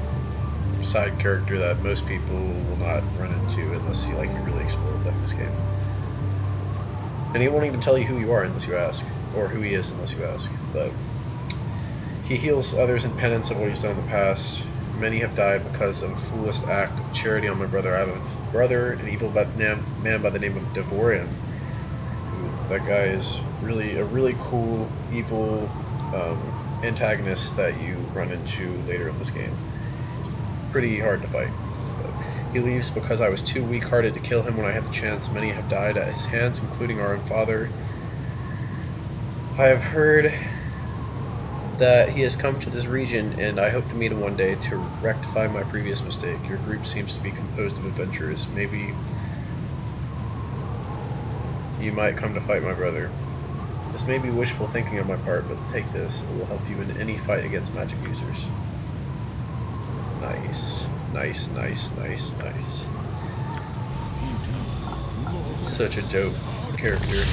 side character that most people will not run into unless you, like, you really explore this game. And he won't even tell you who you are unless you ask, or who he is unless you ask. But he heals others in penance of what he's done in the past. Many have died because of a foolish act of charity on my brother. I have a brother, an evil man by the name of Devorian. That guy is really a really cool, evil antagonist that you run into later in this game. It's pretty hard to fight. But he leaves because I was too weak-hearted to kill him when I had the chance. Many have died at his hands, including our own father. I have heard that he has come to this region, and I hope to meet him one day to rectify my previous mistake. Your group seems to be composed of adventurers. Maybe you might come to fight my brother. This may be wishful thinking on my part, but take this. It will help you in any fight against magic users. Nice. Nice, nice, nice, nice. Such a dope character.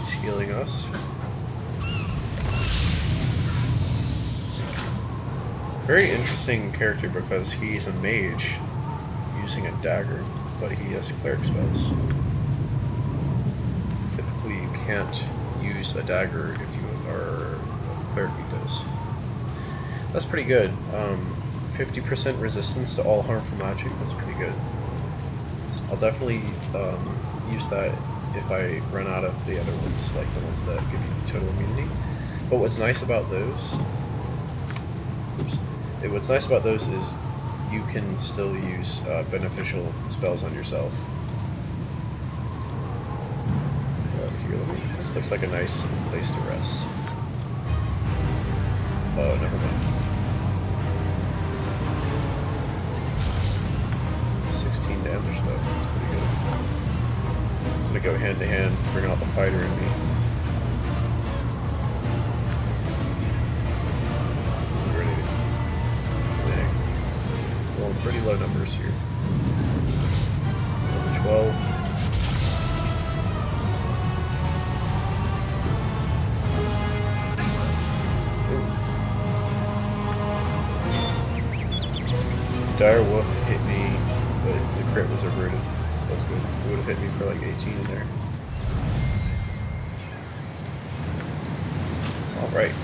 He's healing us. Very interesting character because he's a mage using a dagger, but he has cleric spells. Typically you can't use a dagger if you are a cleric with this. That's pretty good. 50% resistance to all harmful magic, that's pretty good. I'll definitely use that if I run out of the other ones, like the ones that give you total immunity. But what's nice about those... Oops. What's nice about those is you can still use beneficial spells on yourself. Here, this looks like a nice place to rest. Oh, never mind. 16 damage though, that's pretty good. I'm gonna go hand to hand, bring out the fighter in me. Pretty low numbers here. 12. Dire Wolf hit me, but the crit was averted. So that's good. It would have hit me for like 18 in there. Alright.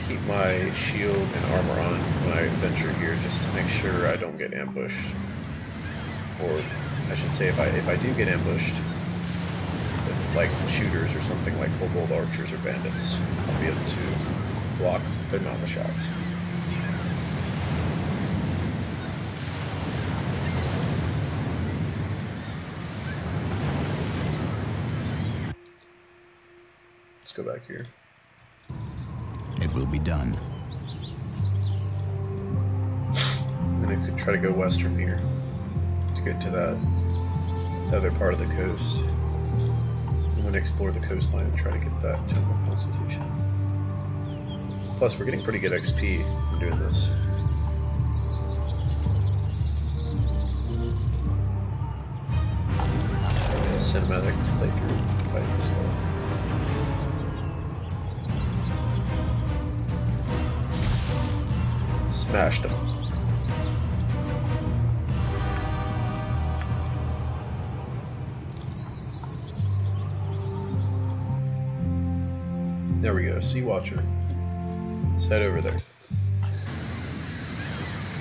Keep my shield and armor on when I venture here, just to make sure I don't get ambushed. Or I should say, if I do get ambushed, with like shooters or something like kobold archers or bandits, I'll be able to block but not the shots. Let's go back here. It will be done. And I could try to go west from here to get to that other part of the coast. I'm going to explore the coastline and try to get that Tome of Constitution. Plus, we're getting pretty good XP from doing this. Cinematic playthrough, fighting the skull. Smashed him. There we go, Sea Watcher. Let's head over there.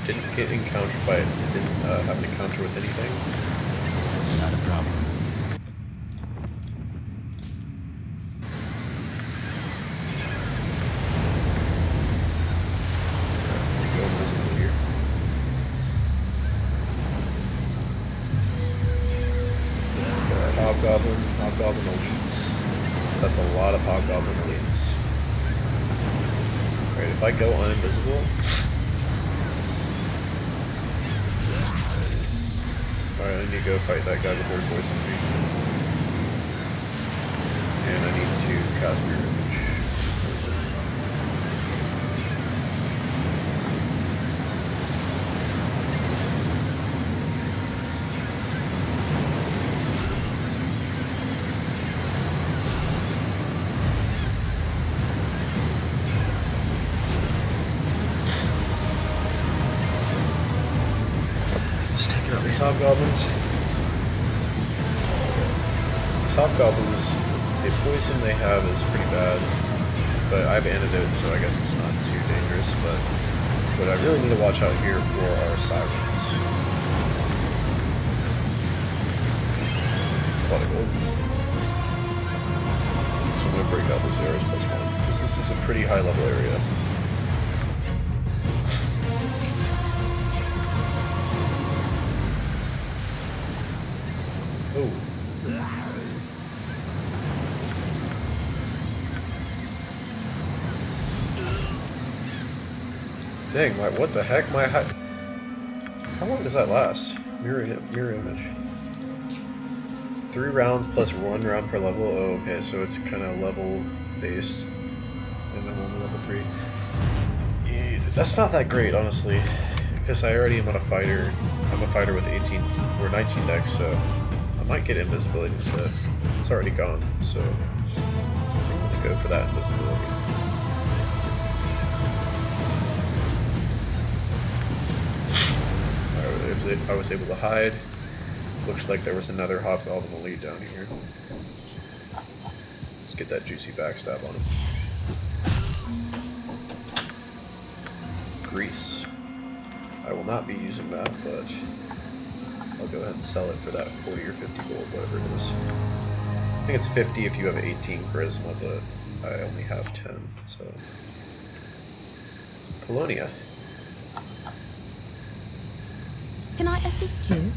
Didn't get encountered by it. Didn't have an encounter with anything. Not a problem. Go invisible here. Hobgoblin elites. That's a lot of Hobgoblin elites. Alright, if I go uninvisible. Alright, I need to go fight that guy before he poisons me. And I need to cast Mirror Image. These hobgoblins. These hobgoblins, the poison they have is pretty bad, but I have antidotes, so I guess it's not too dangerous. But what I really need to watch out here for are sirens. There's a lot of gold. So I'm gonna break out those arrows +1 because this is a pretty high level area. Oh. Dang, what the heck? How long does that last? Mirror image. 3 rounds plus 1 round per level. Oh, okay, so it's kind of level based. And I'm only level 3. Yeah, that's not that great, honestly. Because I already am on a fighter. I'm a fighter with 18 or 19 dex, so I might get invisibility instead. It's already gone, so I'm gonna go for that invisibility. Alright, I was able to hide. Looks like there was another Hobgoblin elite down here. Let's get that juicy backstab on him. Grease. I will not be using that, but I'll go ahead and sell it for that 40 or 50 gold, whatever it is. I think it's 50 if you have 18 charisma, but I only have 10, so. Polonia. Can I assist you?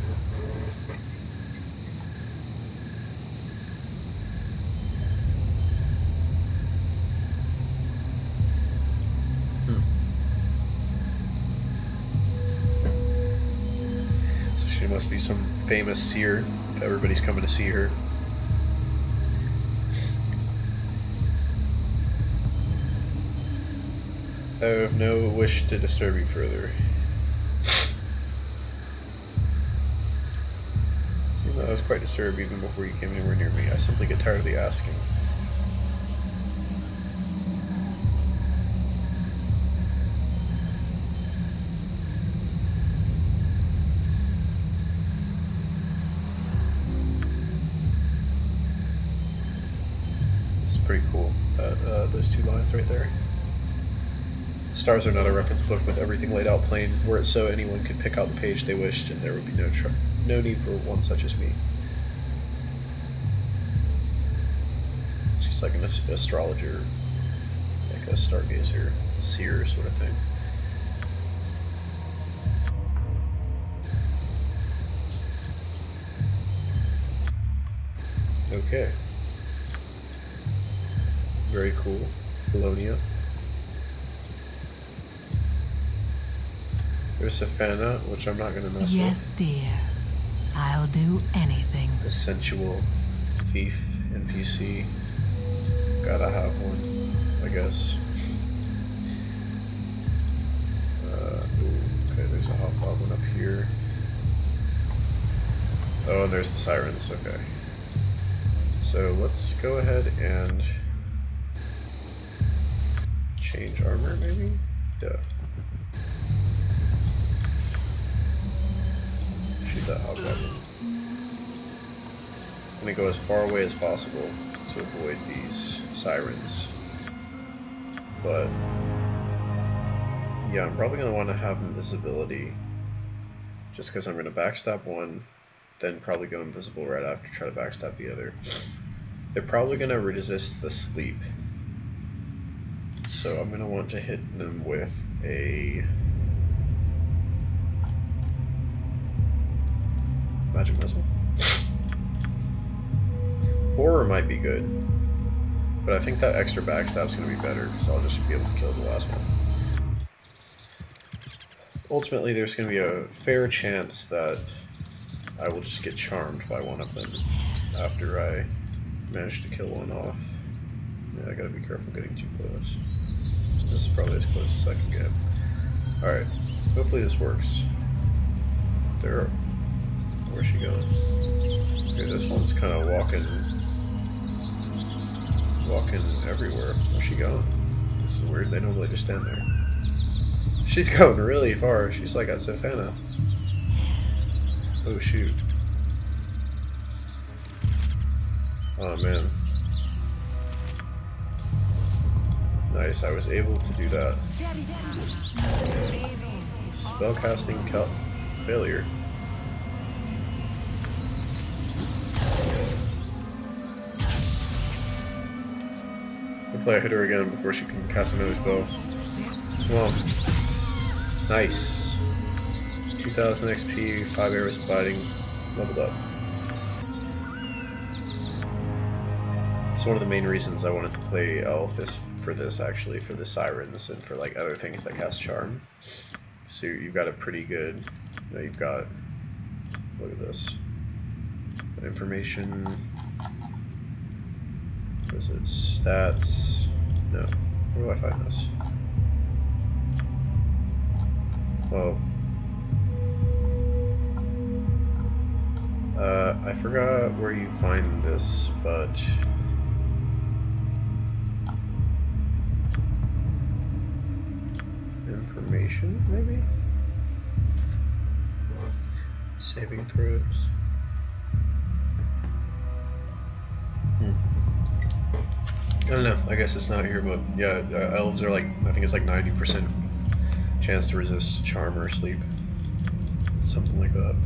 So she must be some famous seer. Everybody's coming to see her. I have no wish to disturb you further. Seems like I was quite disturbed even before you came anywhere near me. I simply get tired of the asking. It's pretty cool. Those 2 lines right there. Stars are not a reference book with everything laid out plain, were it so anyone could pick out the page they wished and there would be no need for one such as me. She's like an astrologer, like a stargazer, seer sort of thing. Okay. Very cool. Polonia. There's Savannah, which I'm not going to mess with. Yes, dear. I'll do anything. The sensual thief NPC. Gotta have one, I guess. There's a hobgoblin up here. Oh, and there's the sirens. Okay. So let's go ahead and change armor, maybe? Yeah. Shoot that hobgoblin. I'm gonna go as far away as possible to avoid these sirens. But yeah, I'm probably gonna want to have invisibility, just because I'm gonna backstab one, then probably go invisible right after, try to backstab the other. They're probably gonna resist the sleep, so I'm gonna want to hit them with a magic missile. Horror might be good, but I think that extra backstab's gonna be better, because I'll just be able to kill the last one. Ultimately, there's going to be a fair chance that I will just get charmed by one of them after I manage to kill one off. Yeah, I gotta be careful getting too close. This is probably as close as I can get. Alright, hopefully this works. Where's she going? Okay, this one's kind of walking everywhere. Where's she going? This is weird, they normally just stand there. She's going really far. She's like at Savannah. Oh shoot. Oh man. Nice, I was able to do that. Spellcasting failure. Hopefully I hit her again before she can cast another spell. Come on. Nice. 2000 XP, 5 arrows of biting, leveled up. It's one of the main reasons I wanted to play Elf is for this, actually, for the Sirens and for like other things that cast Charm. So you've got a pretty good, you know, you've got, look at this, information, what is it, stats, no, where do I find this? Well, I forgot where you find this, but information, maybe? Saving throws. I don't know, I guess it's not here, but yeah, elves are like, I think it's like 90% chance to resist charm or sleep. Something like that.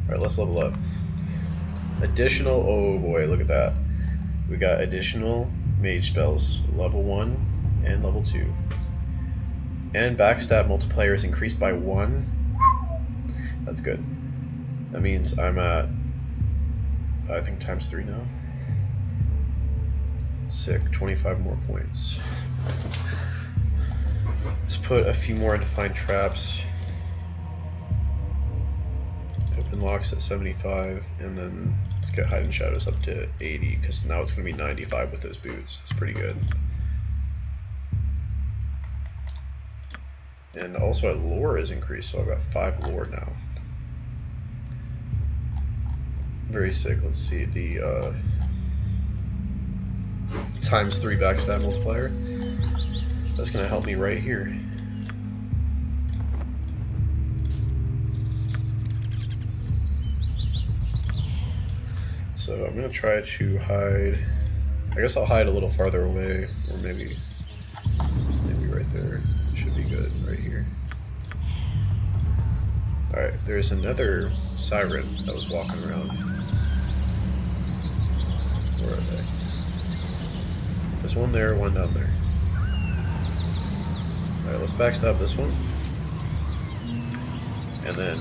Alright, let's level up. Additional, oh boy, look at that. We got additional mage spells, level 1 and level 2. And backstab multiplier is increased by 1. That's good. That means I'm at, I think, times 3 now. Sick, 25 more points. Let's put a few more defined traps. Open locks at 75, and then let's get hide and shadows up to 80, because now it's going to be 95 with those boots. That's pretty good. And also lore is increased, so I've got 5 lore now. Very sick. Let's see the times 3 backstab multiplier. That's going to help me right here. So I'm going to try to hide. I guess I'll hide a little farther away, or maybe right there. Should be good right here. Alright, there's another siren that was walking around. Where are they? There's one there, one down there. Alright, let's backstab this one. And then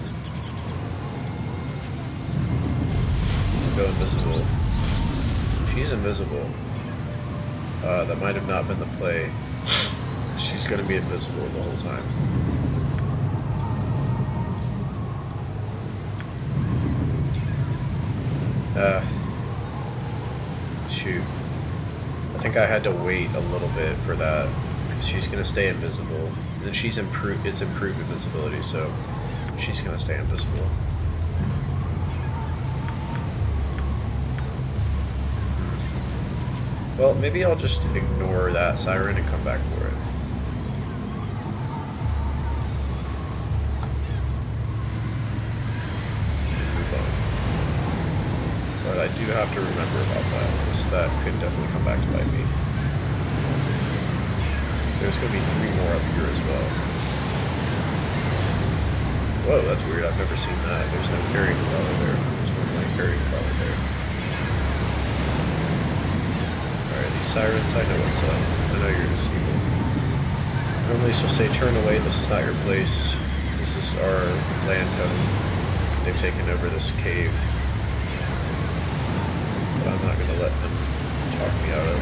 go invisible. She's invisible. That might have not been the play. She's gonna be invisible the whole time. Shoot. I think I had to wait a little bit for that she's gonna stay invisible. And then she's improved. It's improved invisibility, so she's gonna stay invisible. Well, maybe I'll just ignore that siren and come back for it. Move on. But I do have to remember about that, because that could definitely come back to bite me. There's going to be 3 more up here as well. Whoa, that's weird. I've never seen that. There's no carrying crawler there. There's no like carrying crawler there. Alright, these sirens, I know what's up. I know you're just evil. Normally she'll say, turn away, this is not your place. This is our land home. They've taken over this cave. But I'm not going to let them talk me out of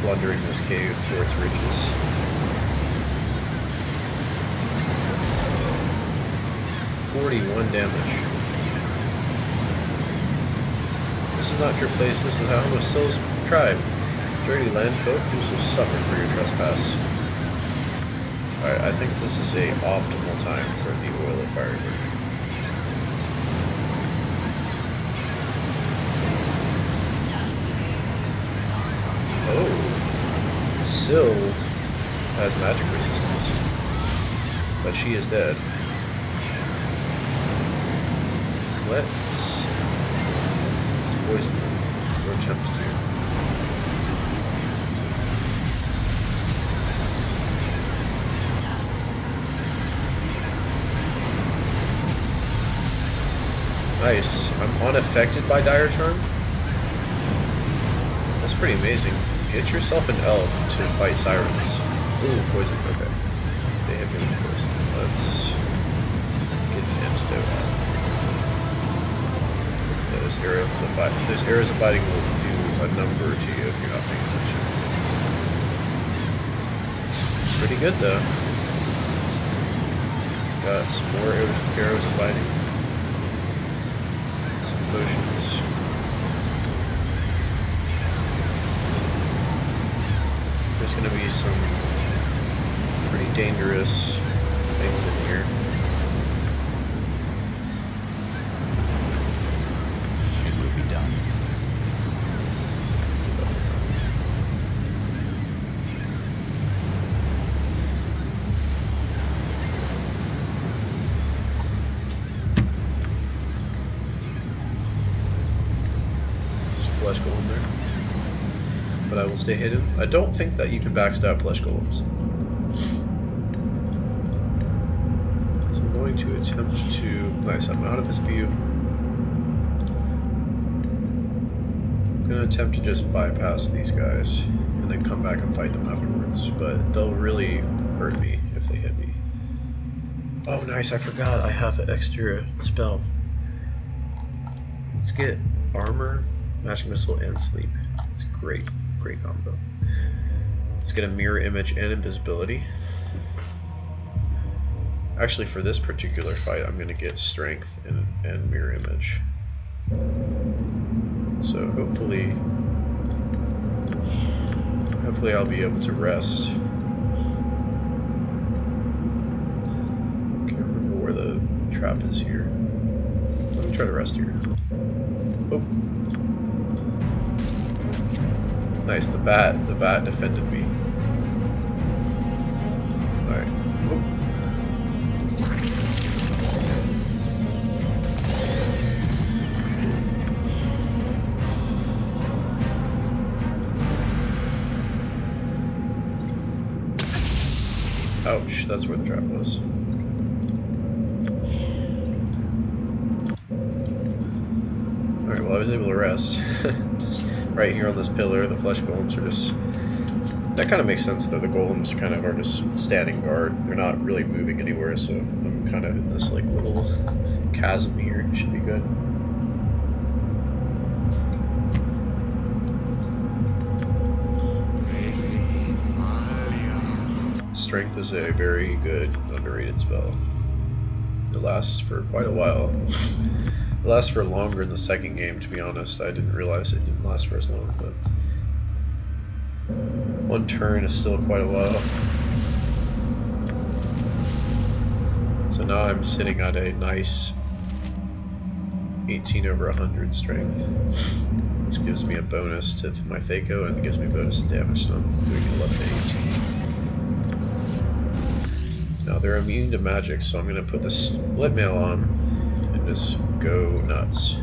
plundering this cave for its riches. $41 damage. This is not your place, this is how Bassilus tribe. Dirty landfolk, you will suffer for your trespass. Alright, I think this is a optimal time for the oil of fire burning. Oh, Syl has magic resistance, but she is dead. Let's poison them, or attempt to. Nice. I'm unaffected by Dire Charm. That's pretty amazing. Get yourself an elf to fight sirens. Ooh, poison. Okay. They hit me with poison. Let's get an antidote out. Those arrows of biting will do a number to you if you're not paying attention. Pretty good though. Got some more arrows of biting. Some potions. There's going to be some pretty dangerous things in here. It will be done. There's a flesh golem there. But I will stay hidden. I don't think that you can backstab flesh golems. So I'm going to attempt to... Nice, I'm out of his view. I'm going to attempt to just bypass these guys and then come back and fight them afterwards. But they'll really hurt me if they hit me. Oh nice, I forgot I have an extra spell. Let's get armor, magic missile, and sleep. It's great. Great combo. Let's get a mirror image and invisibility. Actually, for this particular fight, I'm going to get strength and mirror image. So hopefully I'll be able to rest. Can't remember where the trap is here. Let me try to rest here. Oh. Nice, the bat defended me. Alright. Ouch, that's where the trap was. Alright, well I was able to rest. Just right here on this pillar, the flesh golems are just... That kind of makes sense though, the golems kind of are just standing guard. They're not really moving anywhere, so if I'm kind of in this like little chasm here, it should be good. Strength is a very good underrated spell. It lasts for quite a while. It lasts for longer in the second game, to be honest. I didn't realize it didn't last for as long, but One turn is still quite a while. So now I'm sitting at a nice 18 over 100 strength, which gives me a bonus to my Thaco and gives me bonus to damage, so I'm doing 11 to 18. Now they're immune to magic, so I'm going to put the split mail on and just go nuts.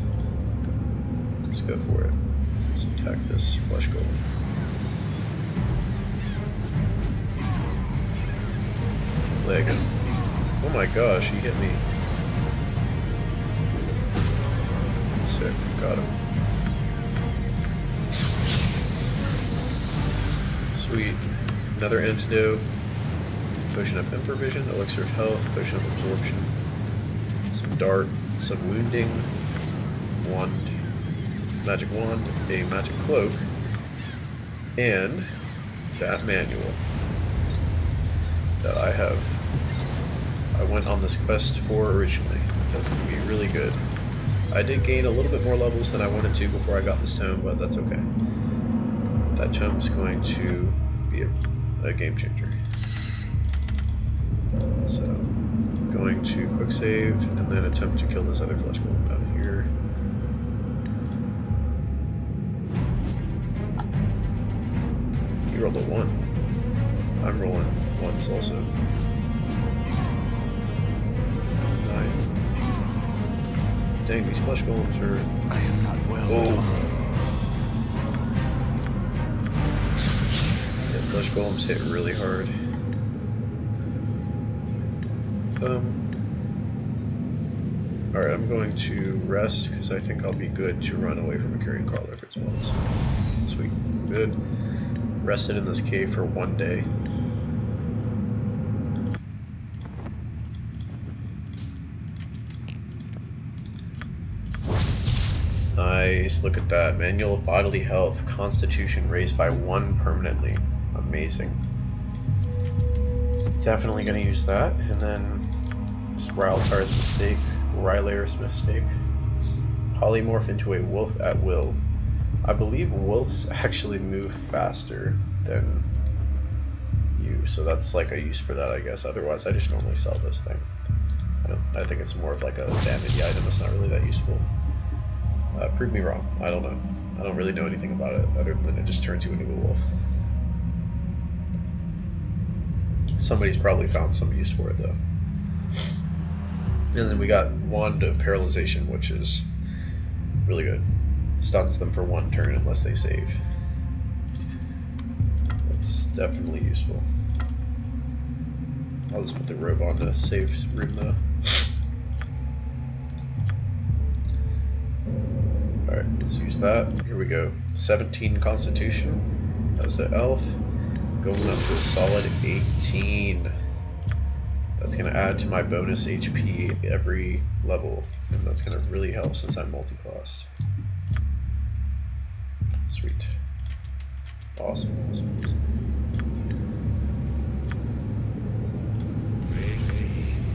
Let's go for it. Let's attack this flesh golem. Leg him. Oh my gosh, he hit me. Sick, got him. Sweet. Another antidote. Potion of improvision, elixir of health, potion of absorption. Some dart, some wounding, wand, magic wand, a magic cloak, and that manual that I went on this quest for originally. That's going to be really good. I did gain a little bit more levels than I wanted to before I got this tome, but that's okay. That tome is going to be a game changer. So, going to quick save and then attempt to kill this other flesh golem down here. He rolled a 1. I'm rolling 1s also. 9. Dang, these flesh golems are... I am not well. Oh. Yeah, flesh golems hit really hard. Alright, I'm going to rest because I think I'll be good to run away from a carrion crawler if it spawns. Sweet. Good. Rested in this cave for 1 day. Nice, look at that. Manual of bodily health, constitution raised by 1 permanently. Amazing. Definitely gonna use that, and then Ryltar's mistake, Rylair's mistake. Polymorph into a wolf at will. I believe wolves actually move faster than you, so that's like a use for that, I guess. Otherwise, I just normally sell this thing. I think it's more of like a vanity item. It's not really that useful. Prove me wrong. I don't know. I don't really know anything about it other than it just turns you into a wolf. Somebody's probably found some use for it though. And then we got Wand of Paralyzation, which is really good. Stuns them for 1 turn unless they save. That's definitely useful. I'll just put the robe on the save room though. Alright, let's use that. Here we go. 17 Constitution. That's the elf. Going up to a solid 18. That's going to add to my bonus HP every level. And that's going to really help since I'm multi-classed. Sweet. Awesome, awesome, awesome.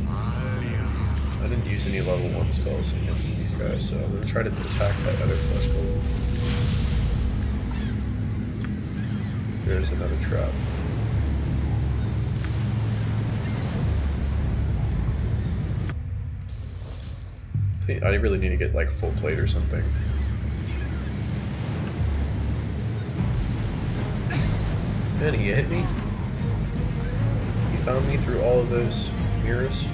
I didn't use any level 1 spells against these guys, so I'm going to try to attack that other flesh golem. There's another trap. I really need to get like full plate or something. Man, he hit me? He found me through all of those mirrors?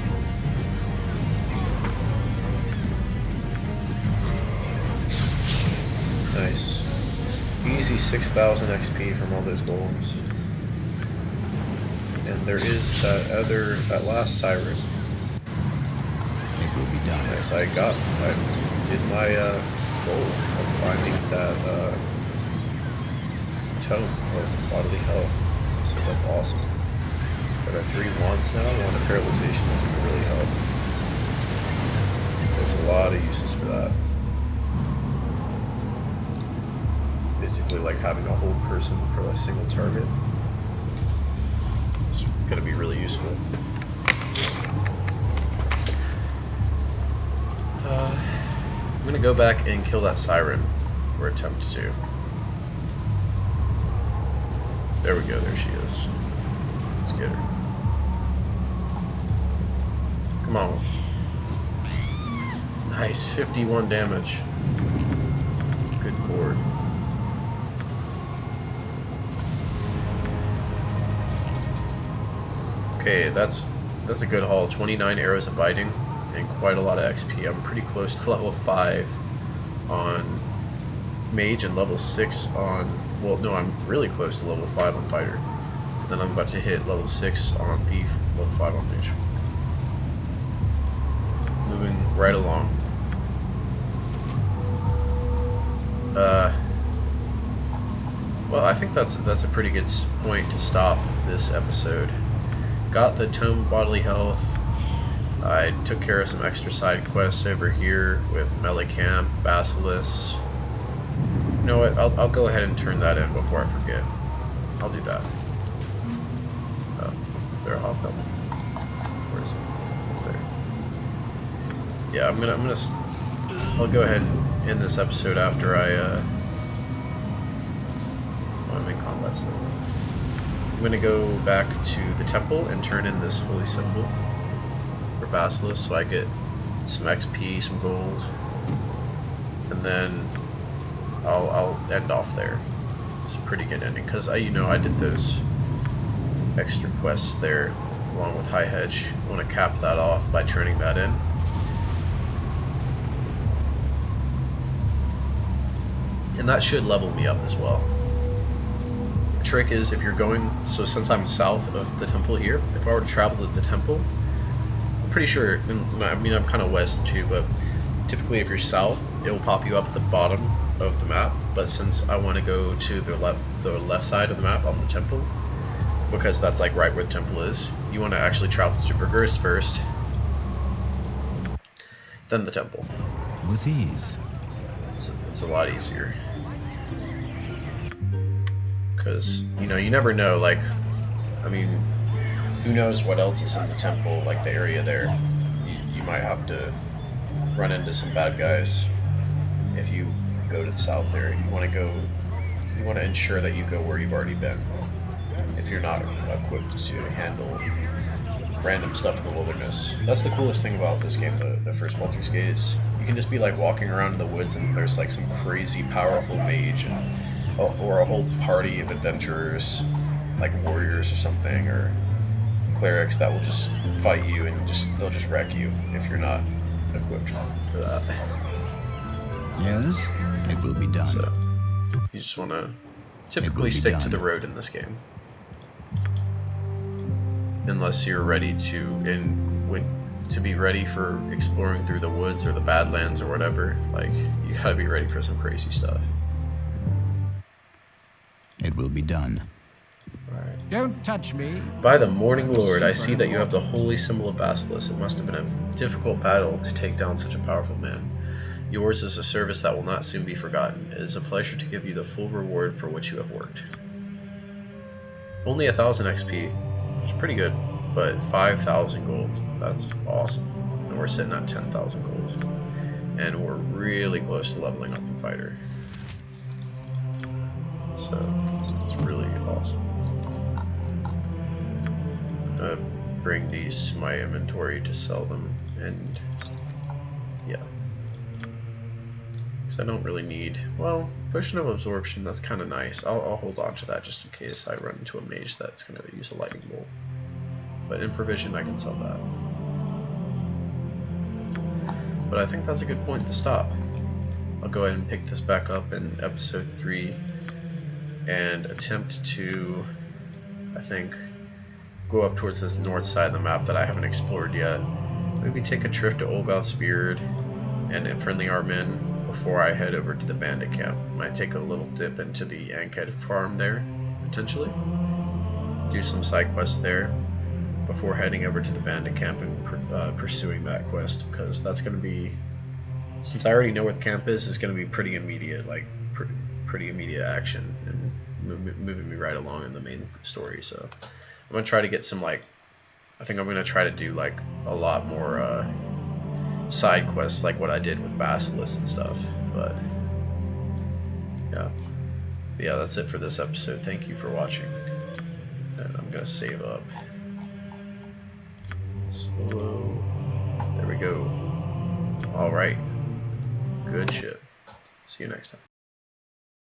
Nice. Easy 6,000 XP from all those golems. And there is that last siren. It will be done. Nice, I did my goal of finding that tome of bodily health. So that's awesome. Got our 3 wands now, 1 of paralyzation, that's going to really help. There's a lot of uses for that. Basically like having a whole person for a single target. It's going to be really useful. I'm going to go back and kill that siren, or attempt to. There we go, there she is. Let's get her. Come on. Nice, 51 damage. Good board. Okay, that's a good haul. 29 arrows of biting and quite a lot of XP. I'm pretty close to level 5 on mage and level 6 on, well no, I'm really close to level 5 on fighter. Then I'm about to hit level 6 on thief, level 5 on mage. Moving right along. Well, I think that's a pretty good point to stop this episode. Got the Tome bodily health. I took care of some extra side quests over here with Melee Camp, Bassilus. You know what? I'll go ahead and turn that in before I forget. I'll do that. Is there a hobgoblin? Where is it? There. Yeah, I'll go ahead and end this episode after I'm in combat. So I'm gonna go back to the temple and turn in this holy symbol for Bassilus, so I get some XP, some gold, and then I'll end off there. It's a pretty good ending because I did those extra quests there along with High Hedge. I want to cap that off by turning that in. And that should level me up as well. The trick is if you're going, so since I'm south of the temple here, if I were to travel to the temple, I'm pretty sure, I mean I'm kind of west too, but typically if you're south, it will pop you up at the bottom of the map, but since I want to go to the left side of the map on the temple, because that's like right where the temple is, you want to actually travel to Supergurst first, then the temple. With ease. It's a lot easier. Because, you never know, like, I mean, who knows what else is in the temple, like the area there. You might have to run into some bad guys if you go to the south there. You want to ensure that you go where you've already been, if you're not equipped to handle random stuff in the wilderness. That's the coolest thing about this game, the first Baldur's Gate, is you can just be like walking around in the woods and there's like some crazy powerful mage or a whole party of adventurers, like warriors or something, or clerics that will just fight you and they'll just wreck you if you're not equipped for that. Yes, it will be done. So you just want to typically stick to the road in this game, unless you're ready to be ready for exploring through the woods or the Badlands or whatever. Like, you gotta be ready for some crazy stuff. It will be done. Alright. Don't touch me. By the Morning Lord, I see that you have the holy symbol of Basilius. It must have been a difficult battle to take down such a powerful man. Yours is a service that will not soon be forgotten. It is a pleasure to give you the full reward for which you have worked. Only 1,000 XP, which is pretty good, but 5,000 gold. That's awesome. And we're sitting at 10,000 gold. And we're really close to leveling up in fighter. So, it's really awesome. I'm gonna bring these to my inventory to sell them, and yeah. Because I don't really need, well, potion of absorption, that's kind of nice. I'll hold on to that just in case I run into a mage that's going to use a lightning bolt. But in provision, I can sell that. But I think that's a good point to stop. I'll go ahead and pick this back up in episode 3 and attempt to, I think, go up towards this north side of the map that I haven't explored yet. Maybe take a trip to Olgoth's Beard and Friendly Armin before I head over to the bandit camp. Might take a little dip into the Ankhead farm there, potentially. Do some side quests there before heading over to the bandit camp and pursuing that quest, because that's going to be, since I already know where the camp is, it's going to be pretty immediate, like pretty immediate action and moving me right along in the main story. So I'm going to try to get some, like, I think I'm going to try to do like a lot more side quests like what I did with Basilius and stuff. But yeah, that's it for this episode. Thank you for watching. gonna save up. Solo. There we go. Alright. Good shit. See you next time.